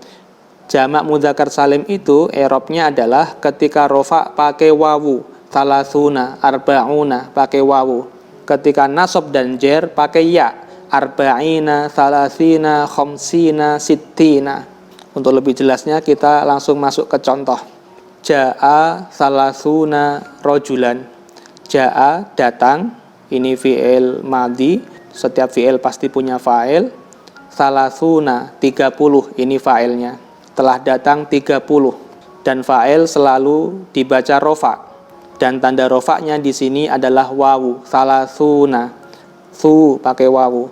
Jamak mudzakkar salim itu i'rabnya adalah ketika rofa pakai wawu, salasuna, arba'una pakai wawu. Ketika nasab dan jer pakai ya, arba'ina, salasina, khamsina, sittina. Untuk lebih jelasnya kita langsung masuk ke contoh. Ja'a salasuna rojulan. Ja'a datang, ini fi'il madhi, setiap fi'il pasti punya fa'il. Salasuna 30, ini fa'ilnya. Telah datang 30 dan fa'il selalu dibaca rofa. Dan tanda rofaknya di sini adalah wawu, salasuna. Su pakai wawu.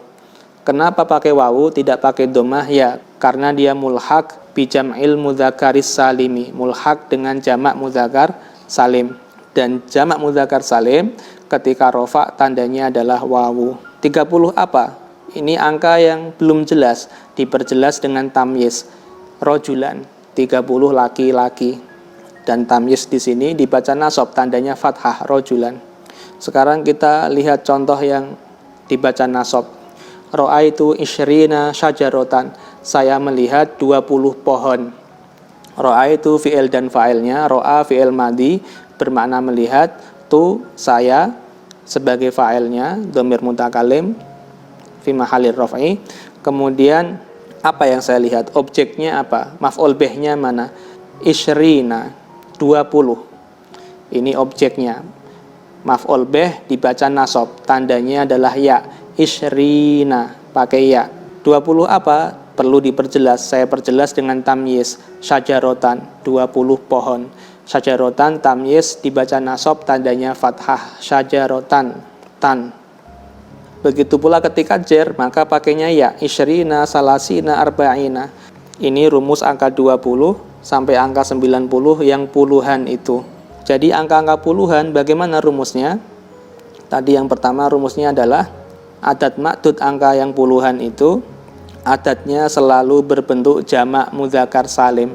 Kenapa pakai wawu tidak pakai dhammah? Ya, karena dia mulhaq bi jam'il mudzakkaris salimi, mulhaq dengan jamak mudzakkar salim. Dan jamak mudzakkar salim ketika rofa tandanya adalah wawu. 30 apa? Ini angka yang belum jelas, diperjelas dengan tamyiz. Rojulan, 30 laki-laki. Dan tamyiz di sini dibaca nasab, tandanya fathah, rojulan. Sekarang kita lihat contoh yang dibaca nasab. Ra'aitu isyrina syajaratan. Saya melihat 20 pohon. Ra'aitu fi'il dan fa'ilnya, ra'a fi'il madhi bermakna melihat, tu saya sebagai fa'ilnya, dhamir mutakalim fi mahallir raf'i. Kemudian apa yang saya lihat? Objeknya apa? Maf'ul bihnya mana? Isyrina, 20. Ini objeknya. Maf'ul bih dibaca nasab, tandanya adalah ya. Isyrina pakai ya. 20 apa? Perlu diperjelas. Saya perjelas dengan tamyiz. Syajarotan, 20 pohon. Syajarotan tamyiz dibaca nasab, tandanya fathah. Syajarotan, tan. Begitu pula ketika jer, maka pakainya ya. Isyrina, salasina, arba'ina. Ini rumus angka 20 sampai angka 90 yang puluhan itu. Jadi angka-angka puluhan bagaimana rumusnya? Tadi yang pertama rumusnya adalah adat ma'dud angka yang puluhan itu adatnya selalu berbentuk jamak mudzakkar salim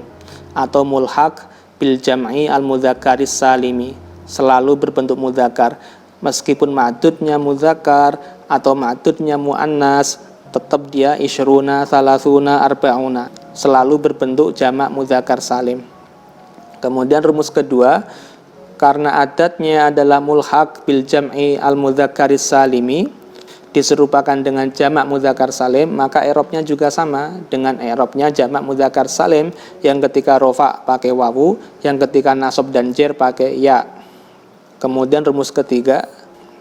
atau mulhaq bil jam'i al mudzakkaris salimi, selalu berbentuk mudzakkar. Meskipun ma'dudnya mudzakkar atau ma'dudnya muannas, tetap dia isyruna, salasuna, arba'una, selalu berbentuk jamak mudzakkar salim. Kemudian rumus kedua, karena adatnya adalah mulhaq bil jam'i al mudzakkaris salimi, diserupakan dengan jamak mudzakkar salim, maka i'rabnya juga sama dengan i'rabnya jamak mudzakkar salim yang ketika rofa pakai wawu, yang ketika nasab dan jer pakai ya. Kemudian rumus ketiga,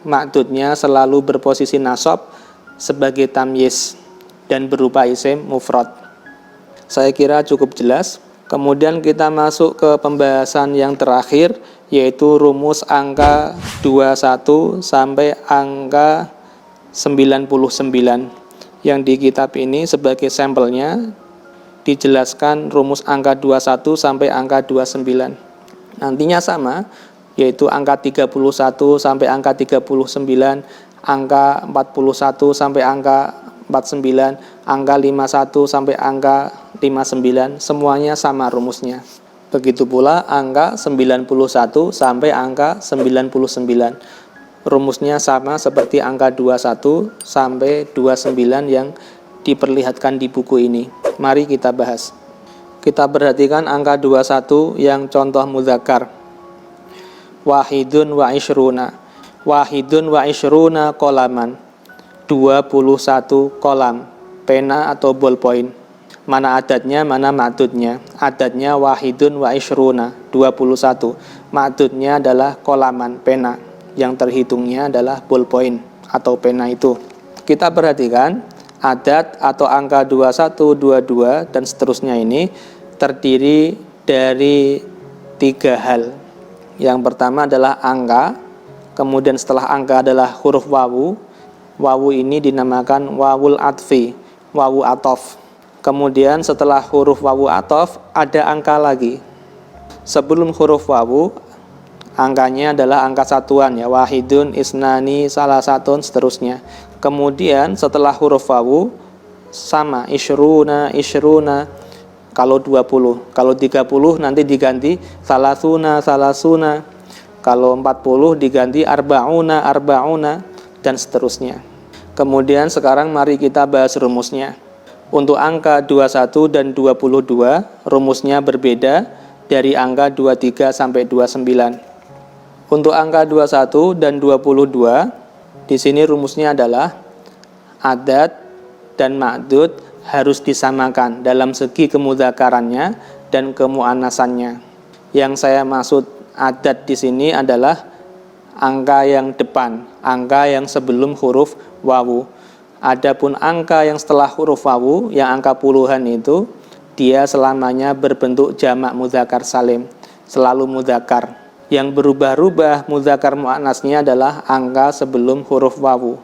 ma'dudnya selalu berposisi nasab sebagai tamyiz dan berupa isim mufrad. Saya kira cukup jelas. Kemudian kita masuk ke pembahasan yang terakhir, yaitu rumus angka 21 sampai angka 99. Yang di kitab ini sebagai sampelnya dijelaskan rumus angka 21 sampai angka 29. Nantinya sama, yaitu angka 31 sampai angka 39, angka 41 sampai angka 49, angka 51 sampai angka 59, semuanya sama rumusnya. Begitu pula angka 91 sampai angka 99. Rumusnya sama seperti angka 21 sampai 29 yang diperlihatkan di buku ini. Mari kita bahas. Kita perhatikan angka 21 yang contoh mudzakkar. Wahidun wa isyruna. Wahidun wa isyruna qalaman. 21 kolam, pena atau ballpoint. Mana adatnya, mana ma'dudnya? Adatnya wahidun wa isyruna, 21. Ma'dudnya adalah kolaman, pena. Yang terhitungnya adalah ballpoint atau pena itu. Kita perhatikan Adat atau angka 21, 22 dan seterusnya ini terdiri dari 3 hal. Yang pertama adalah angka, kemudian setelah angka adalah huruf wawu. Wawu ini dinamakan wawul atfi, wawu atof. Kemudian setelah huruf wawu atof ada angka lagi. Sebelum huruf wawu, angkanya adalah angka satuan ya, wahidun, isnani, salasatun, seterusnya. Kemudian setelah huruf wawu sama, isyruna, isyruna. Kalau 20, kalau 30 nanti diganti salasuna, salasuna. Kalau 40 diganti arbauna, arbauna, dan seterusnya. Kemudian sekarang mari kita bahas rumusnya. Untuk angka 21 dan 22, rumusnya berbeda dari angka 23 sampai 29. Untuk angka 21 dan 22, di sini rumusnya adalah adat dan ma'dud harus disamakan dalam segi kemudzakarannya dan kemuannasannya. Yang saya maksud adat di sini adalah angka yang depan, angka yang sebelum huruf wawu. Adapun angka yang setelah huruf wawu, yang angka puluhan itu, dia selamanya berbentuk jamak mudzakkar salim, selalu mudzakkar. Yang berubah-ubah mudzakkar muannasnya adalah angka sebelum huruf wawu,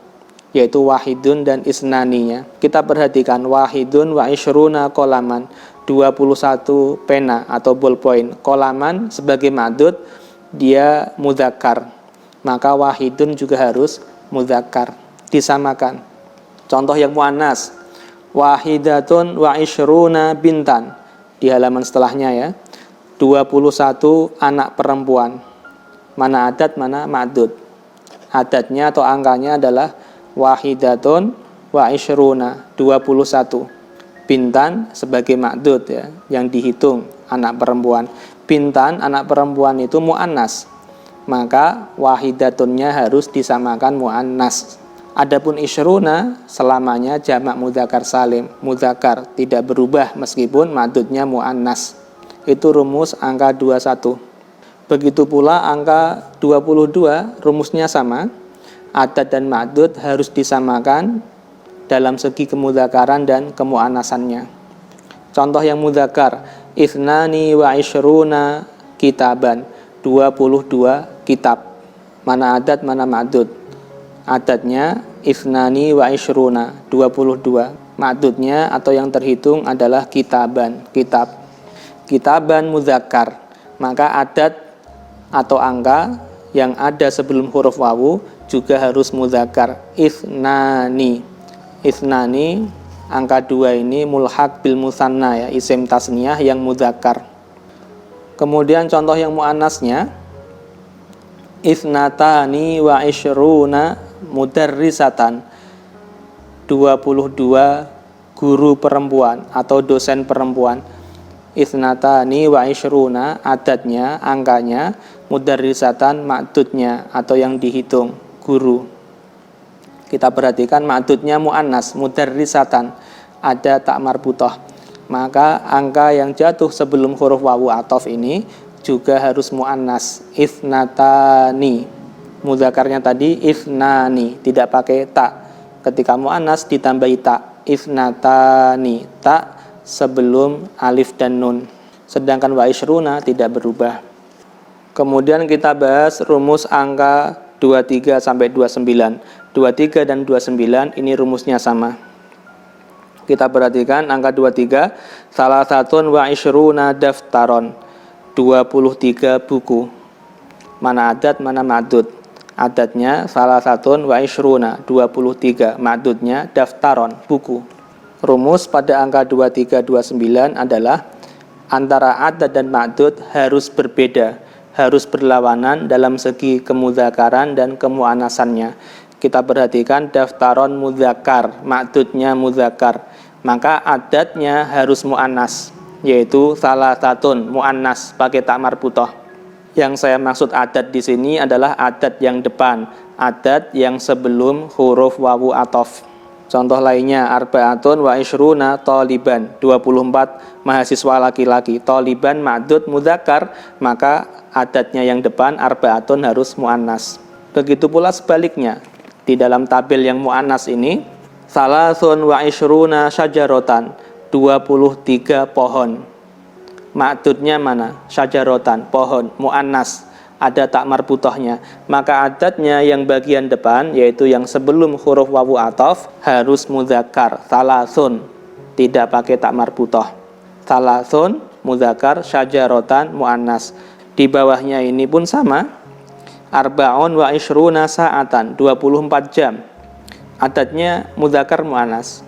yaitu wahidun dan isnaninya. Kita perhatikan wahidun wa isyruna qalaman, 21 pena atau ballpoint. Qalaman sebagai ma'dud dia mudzakkar, maka wahidun juga harus mudzakkar, disamakan. Contoh yang muannas, wahidatun wa isyruna bintan, di halaman setelahnya ya, 21 anak perempuan. Mana adat, mana ma'dud. Adatnya atau angkanya adalah wahidatun wa isyruna, 21. Bintan sebagai ma'dud ya, yang dihitung anak perempuan. Bintan anak perempuan itu muannas, maka wahidatunnya harus disamakan muannas. Adapun isyruna selamanya jamak mudzakkar salim, mudzakkar, tidak berubah meskipun ma'dudnya muannas. Itu rumus angka 21. Begitu pula angka 22, rumusnya sama. Adat dan ma'dud harus disamakan dalam segi kemudzakaran dan kemuannasannya. Contoh yang mudzakkar, ithnani wa isyruna kitaban, 22 kitab. Mana adat, mana ma'dud. Adatnya ithnani wa isyruna, 22. Ma'dudnya atau yang terhitung adalah kitaban, kitab. Kitaban mudzakkar, maka adat atau angka yang ada sebelum huruf wawu juga harus mudzakkar. Ithnani, ithnani angka 2 ini mulhaq bil musanna ya, isim tasniyah yang mudzakkar. Kemudian contoh yang muannasnya, ithnatani wa isyruna mudarrisatan, 22 guru perempuan atau dosen perempuan. Ithnatani wa isyruna, adatnya, angkanya, mudarrisatan, ma'dudnya atau yang dihitung, guru. Kita perhatikan ma'dudnya muannas, mudarrisatan, ada tak marbutoh. Maka angka yang jatuh sebelum huruf wawu atof ini juga harus muannas. Ithnatani, mudzakarnya tadi ithnani, tidak pakai tak. Ketika muannas ditambahi tak, ithnatani, tak sebelum alif dan nun. Sedangkan wa isyruna tidak berubah. Kemudian kita bahas rumus angka 23 sampai 29. 23 dan 29 ini rumusnya sama. Kita perhatikan angka 23, salasatun wa isyruna daftaron, 23 buku. Mana adat, mana ma'dud. Adatnya salasatun wa isyruna, 23. Ma'dudnya daftaron, buku. Rumus pada angka 23, 29 adalah antara adat dan ma'dud harus berbeda, harus berlawanan dalam segi kemudzakaran dan kemuannasannya. Kita perhatikan daftaron mudzakkar, ma'dudnya mudzakkar, maka adatnya harus muannas, yaitu salasatun muannas pakai tak marbutoh. Yang saya maksud adat di sini adalah adat yang depan, adat yang sebelum huruf wawu atof. Contoh lainnya, arbaatun wa isyruna taliban, 24 mahasiswa laki-laki. Taliban ma'dud mudzakkar, maka adatnya yang depan arbaatun harus muannas. Begitu pula sebaliknya, di dalam tabel yang muannas ini Salasun wa ishruna syajaratan, 23 pohon. Ma'dudnya mana? Syajaratan, pohon, mu'annas, ada tak marbutohnya. Maka adatnya yang bagian depan, yaitu yang sebelum huruf wawu ataf, harus mudzakkar, salasun, tidak pakai tak marbutoh. Salasun, mudzakkar, syajaratan, mu'annas. Di bawahnya ini pun sama, arba'un wa ishruna sa'atan, 24 jam. Adatnya mudzakkar mu'annas.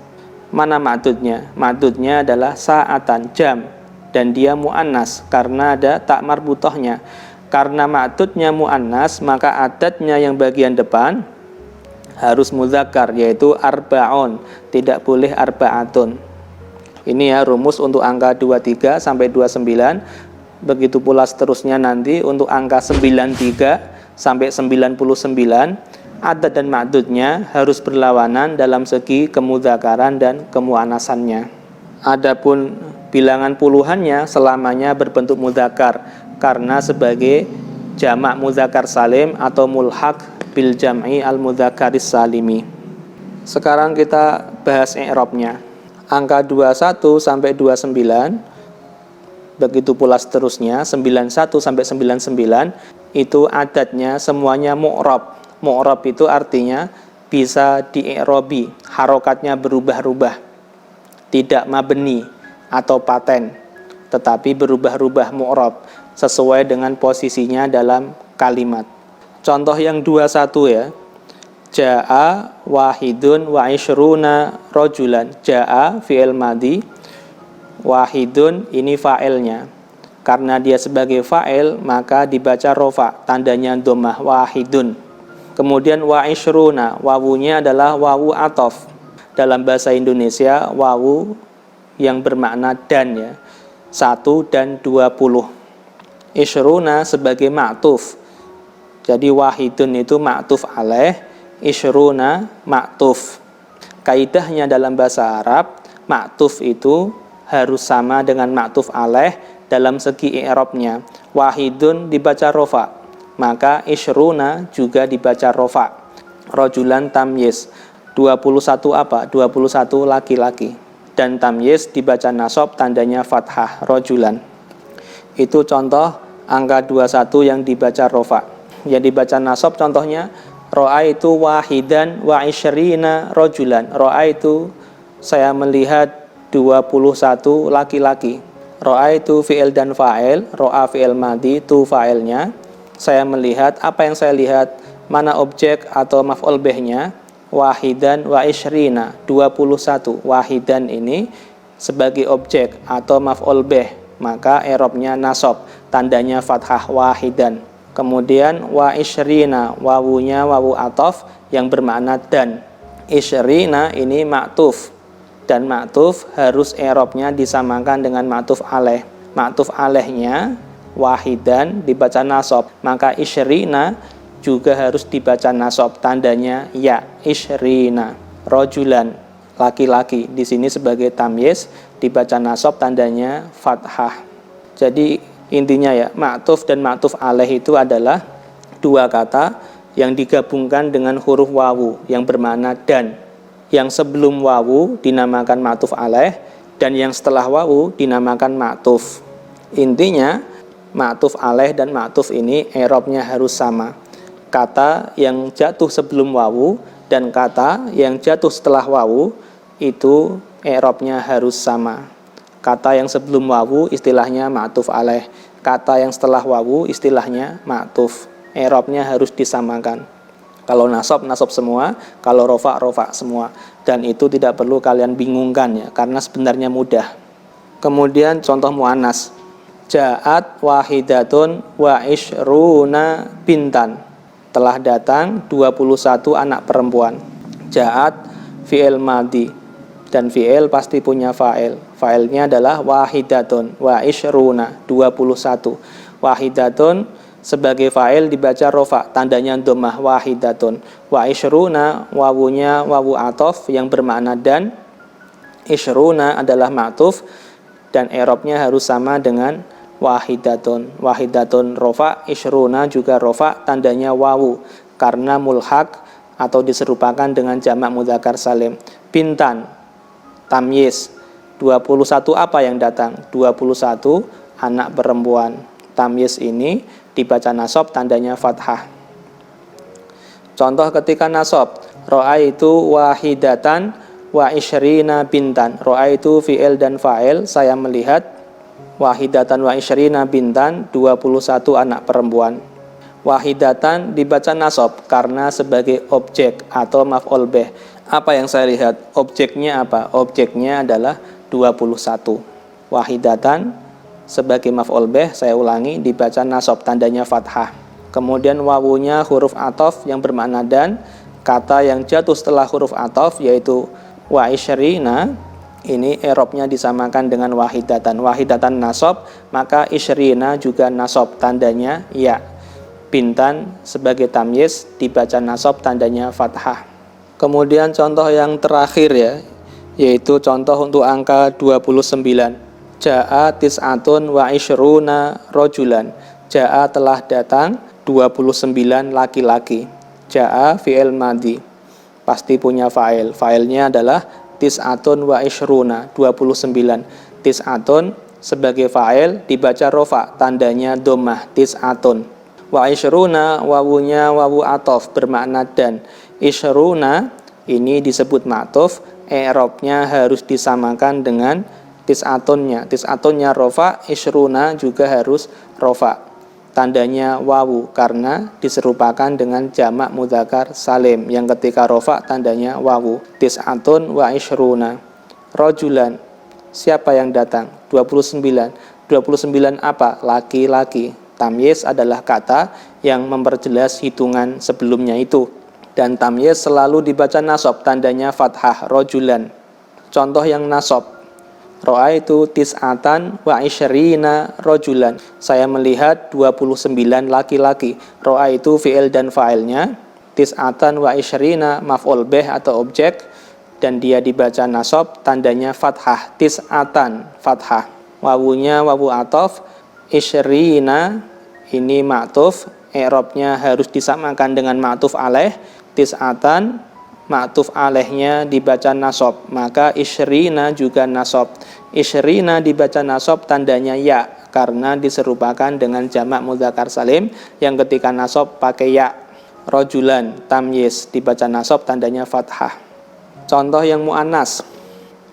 Mana ma'dudnya? Ma'dudnya adalah sa'atan, jam, dan dia mu'annas karena ada tak marbutohnya. Karena ma'dudnya mu'annas, maka adatnya yang bagian depan harus mudzakkar, yaitu arba'un, tidak boleh arba'atun. Ini ya rumus untuk angka 23 sampai 29. Begitu pula seterusnya nanti untuk angka 93 sampai 99. Adat dan ma'dudnya harus berlawanan dalam segi kemudzakaran dan kemu'annasannya. Adapun bilangan puluhannya selamanya berbentuk mudzakkar karena sebagai jamak mudzakkar salim atau mulhaq bil jam'i al mudzakkaris salimi. Sekarang kita bahas i'rabnya. Angka 21 sampai 29, begitu pula seterusnya 91 sampai 99 itu adatnya semuanya mu'rab. Mu'rab itu artinya bisa di-i'rabi, harokatnya berubah-ubah, tidak mabni atau paten, tetapi berubah-ubah mu'rab sesuai dengan posisinya dalam kalimat. Contoh yang 21 ya. Ja'a wahidun wa ishruna rojulan. Ja'a fi'il madhi, wahidun ini fa'ilnya. Karena dia sebagai fa'il maka dibaca rofa, tandanya dhammah, wahidun. Kemudian wa ishruna, wawunya adalah wawu atof. Dalam bahasa Indonesia wawu yang bermakna dan ya, 1 dan 20. Ishruna sebagai ma'tuf. Jadi wahidun itu ma'tuf alaih, ishruna ma'tuf. Kaidahnya dalam bahasa Arab, ma'tuf itu harus sama dengan ma'tuf alaih dalam segi i'rabnya. Wahidun dibaca rofa, maka ishruna juga dibaca rofa. Rojulan tamyiz, 21 apa? 21 laki-laki. Dan tamyiz dibaca nasab, tandanya fathah, rojulan. Itu contoh angka 21 yang dibaca rofa. Yang dibaca nasab contohnya, ra'aitu wahidan wa ishrina rojulan. Ra'aitu, saya melihat 21 laki-laki. Ra'aitu fi'il dan fa'il, ra'a fi'il madhi, tu fa'ilnya. Saya melihat, apa yang saya lihat? Mana objek atau maf'ul bihnya? Wahidan wa ishrina, 21. Wahidan ini sebagai objek atau maf'ul bih, maka i'rabnya nasab, tandanya fathah, wahidan. Kemudian wa ishrina, wawunya wawu ataf yang bermakna dan. Ishrina ini ma'tuf, dan ma'tuf harus i'rabnya disamakan dengan ma'tuf alaih. Ma'tuf alaihnya wahidan dibaca nasab, maka ishrina juga harus dibaca nasab, tandanya ya, ishrina. Rojulan, laki-laki, di sini sebagai tamyiz dibaca nasab, tandanya fathah. Jadi intinya ya, ma'tuf dan ma'tuf alaih itu adalah dua kata yang digabungkan dengan huruf wawu yang bermakna dan. Yang sebelum wawu dinamakan ma'tuf alaih, dan yang setelah wawu dinamakan ma'tuf. Intinya ma'tuf alaih dan ma'tuf ini i'rabnya harus sama. Kata yang jatuh sebelum wawu dan kata yang jatuh setelah wawu itu i'rabnya harus sama. Kata yang sebelum wawu istilahnya ma'tuf alaih, kata yang setelah wawu istilahnya ma'tuf. I'rabnya harus disamakan. Kalau nasab, nasab semua, kalau rofa, rofa semua. Dan itu tidak perlu kalian bingungkan ya, karena sebenarnya mudah. Kemudian contoh mu'annas. Ja'at wahidatun wa ishruna bintan. Telah datang 21 anak perempuan. Ja'at fi'il madhi, dan fi'il pasti punya fa'il. Fa'ilnya adalah wahidatun wa ishruna, 21. Wahidatun sebagai fa'il dibaca rofa, tandanya dhammah, wahidatun. Wa ishruna, wawunya wawu atof yang bermakna dan. Ishruna adalah ma'tuf dan i'rabnya harus sama dengan wahidatun. Wahidatun rofa, ishruna juga rofa, tandanya wawu karena mulhaq atau diserupakan dengan jamak mudzakkar salim. bintan, tamyiz. 21 apa yang datang? 21 anak perempuan. Tamyiz ini dibaca nasab, tandanya fathah. Contoh ketika nasab, ra'aitu wahidatan wa isyrina bintan. Ra'aitu fi'il dan fa'il, saya melihat. Wahidatan wa isyrina bintan, 21 anak perempuan. Wahidatan dibaca nasab karena sebagai objek atau maf'ul bih. Apa yang saya lihat? Objeknya apa? Objeknya adalah 21. Wahidatan sebagai maf'ul bih, saya ulangi, dibaca nasab, tandanya fathah. Kemudian wawunya huruf ataf yang bermakna dan. Kata yang jatuh setelah huruf ataf yaitu wa isyrina, ini i'rabnya disamakan dengan wahidatan. Wahidatan nasab, maka isyrina juga nasab, tandanya ya. Bintan sebagai tamyiz dibaca nasab, tandanya fathah. Kemudian contoh yang terakhir ya, yaitu contoh untuk angka 29. Ja'a tis'atun wa isyruna rojulan. Ja'a telah datang 29 laki-laki. Ja'a fi'il madhi, pasti punya fa'il. Fa'ilnya adalah tis'atun wa isyruna, 29. Tis'atun sebagai fa'il dibaca rofa, tandanya dhammah, tis'atun. Wa isyruna wawunya wawu ataf bermakna dan. Isyruna ini disebut ma'tuf, i'rabnya harus disamakan dengan tis'atunnya. Tis'atunnya rofa, isyruna juga harus rofa, tandanya wawu karena diserupakan dengan jamak mudzakkar salim yang ketika rofa tandanya wawu. Tis'atun wa isyruna rojulan, siapa yang datang? 29. 29 apa? Laki-laki. Tamyiz adalah kata yang memperjelas hitungan sebelumnya itu. Dan tamyiz selalu dibaca nasab, tandanya fathah, rojulan. Contoh yang nasab, ra'aitu tis'atan wa isyrina rojulan. Saya melihat 29 laki-laki. Ra'aitu fi'il dan fa'ilnya. Tis'atan wa isyrina maf'ul bih atau objek. Dan dia dibaca nasab, tandanya fathah. Tis'atan, fathah. Wawunya wawu ataf. Isyrina ini ma'tuf, i'rabnya harus disamakan dengan ma'tuf alaih. Tis'atan, ma'tuf alaihnya dibaca nasab, maka isyrina juga nasab. Isyrina dibaca nasab, tandanya ya karena diserupakan dengan jamak mudzakkar salim yang ketika nasab pakai ya. Rojulan, tamyiz dibaca nasab, tandanya fathah. Contoh yang muannas,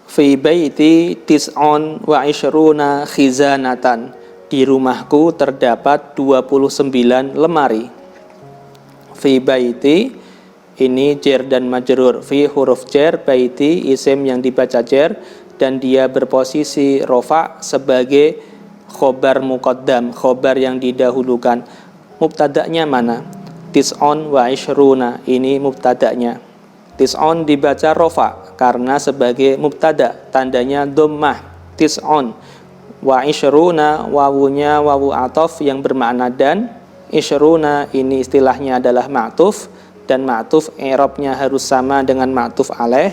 fi baiti tis'un wa isyruna khizanatan. Di rumahku terdapat 29 lemari. Fi baiti ini jar dan majrur. Fi huruf jar, baiti isim yang dibaca jar dan dia berposisi rofa sebagai khobar muqaddam, khobar yang didahulukan. Mubtada'nya mana? Tis'un wa isyruna, ini mubtada'nya. Tis'un dibaca rofa karena sebagai mubtada, tandanya dhammah. Tis'un wa isyruna wawunya wawu ataf yang bermakna dan. Isyruna ini istilahnya adalah ma'tuf dan ma'tuf i'rabnya harus sama dengan ma'tuf alaih.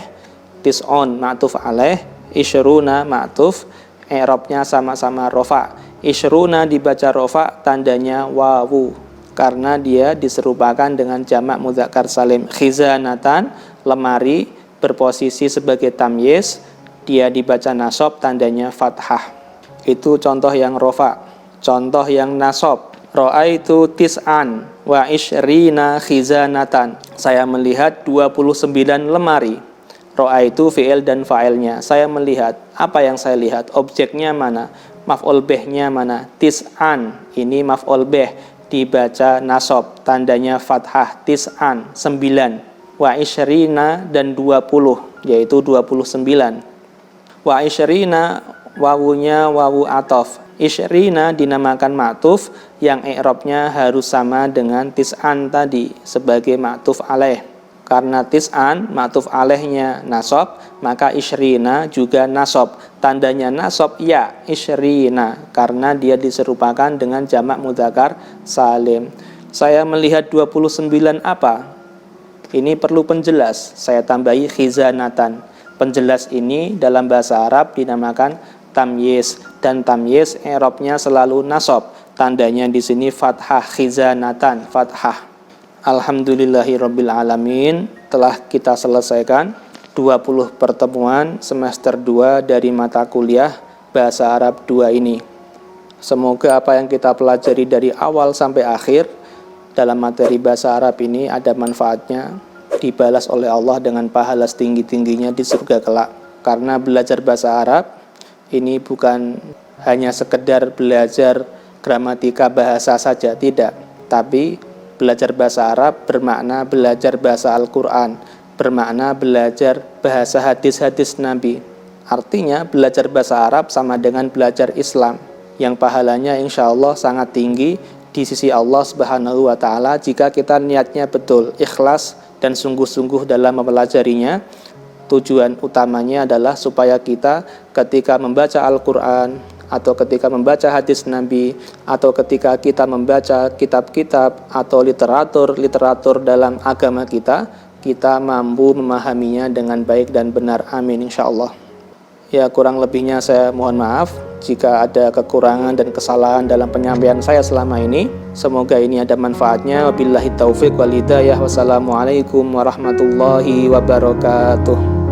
Tis'un ma'tuf alaih, isyruna ma'tuf, i'rabnya sama-sama rofa. Isyruna dibaca rofa, tandanya wawu karena dia diserupakan dengan jamak mudzakkar salim. Khizanatan, lemari, berposisi sebagai tamyiz, dia dibaca nasab, tandanya fathah. Itu contoh yang rofa. Contoh yang nasab, ra'aitu tis'an wa isyrina khizanatan. Saya melihat 29 lemari. Ra'aitu fi'il dan fa'ilnya. Saya melihat. Apa yang saya lihat? Objeknya mana? Maf'ul bihnya mana? Tis'an, ini maf'ul bih, dibaca nasab, tandanya fathah. Tis'an, 9. Wa isyrina dan 20, yaitu 29. Wa isyrina wawunya wawu ataf. Isyrina dinamakan ma'tuf yang i'rabnya harus sama dengan tis'an tadi sebagai ma'tuf alaih. Karena tis'an ma'tuf alaihnya nasab, maka isyrina juga nasab. Tandanya nasab ya, isyrina, karena dia diserupakan dengan jamak mudzakkar salim. Saya melihat 29 apa? Ini perlu penjelas. Saya tambahi khizanatan. Penjelas ini dalam bahasa Arab dinamakan tamyiz, dan tamyiz i'rabnya selalu nasab. Tandanya di sini fathah, khizanatan, fathah. Alhamdulillahirabbil alamin, telah kita selesaikan 20 pertemuan semester 2 dari mata kuliah Bahasa Arab 2 ini. Semoga apa yang kita pelajari dari awal sampai akhir dalam materi bahasa Arab ini ada manfaatnya, dibalas oleh Allah dengan pahala setinggi-tingginya di surga kelak. Karena belajar bahasa Arab ini bukan hanya sekedar belajar gramatika bahasa saja, tidak. Tapi belajar bahasa Arab bermakna belajar bahasa Al-Quran, bermakna belajar bahasa hadis-hadis Nabi. Artinya belajar bahasa Arab sama dengan belajar Islam, yang pahalanya insya Allah sangat tinggi di sisi Allah Subhanahu wa Ta'ala jika kita niatnya betul, ikhlas dan sungguh-sungguh dalam mempelajarinya. Tujuan utamanya adalah supaya kita ketika membaca Al-Quran atau ketika membaca hadis Nabi atau ketika kita membaca kitab-kitab atau literatur dalam agama kita mampu memahaminya dengan baik dan benar. Amin insyaallah. Ya, kurang lebihnya saya mohon maaf jika ada kekurangan dan kesalahan dalam penyampaian saya selama ini. Semoga ini ada manfaatnya. Wabillahi taufiq wal hidayah. Wassalamualaikum warahmatullahi wabarakatuh.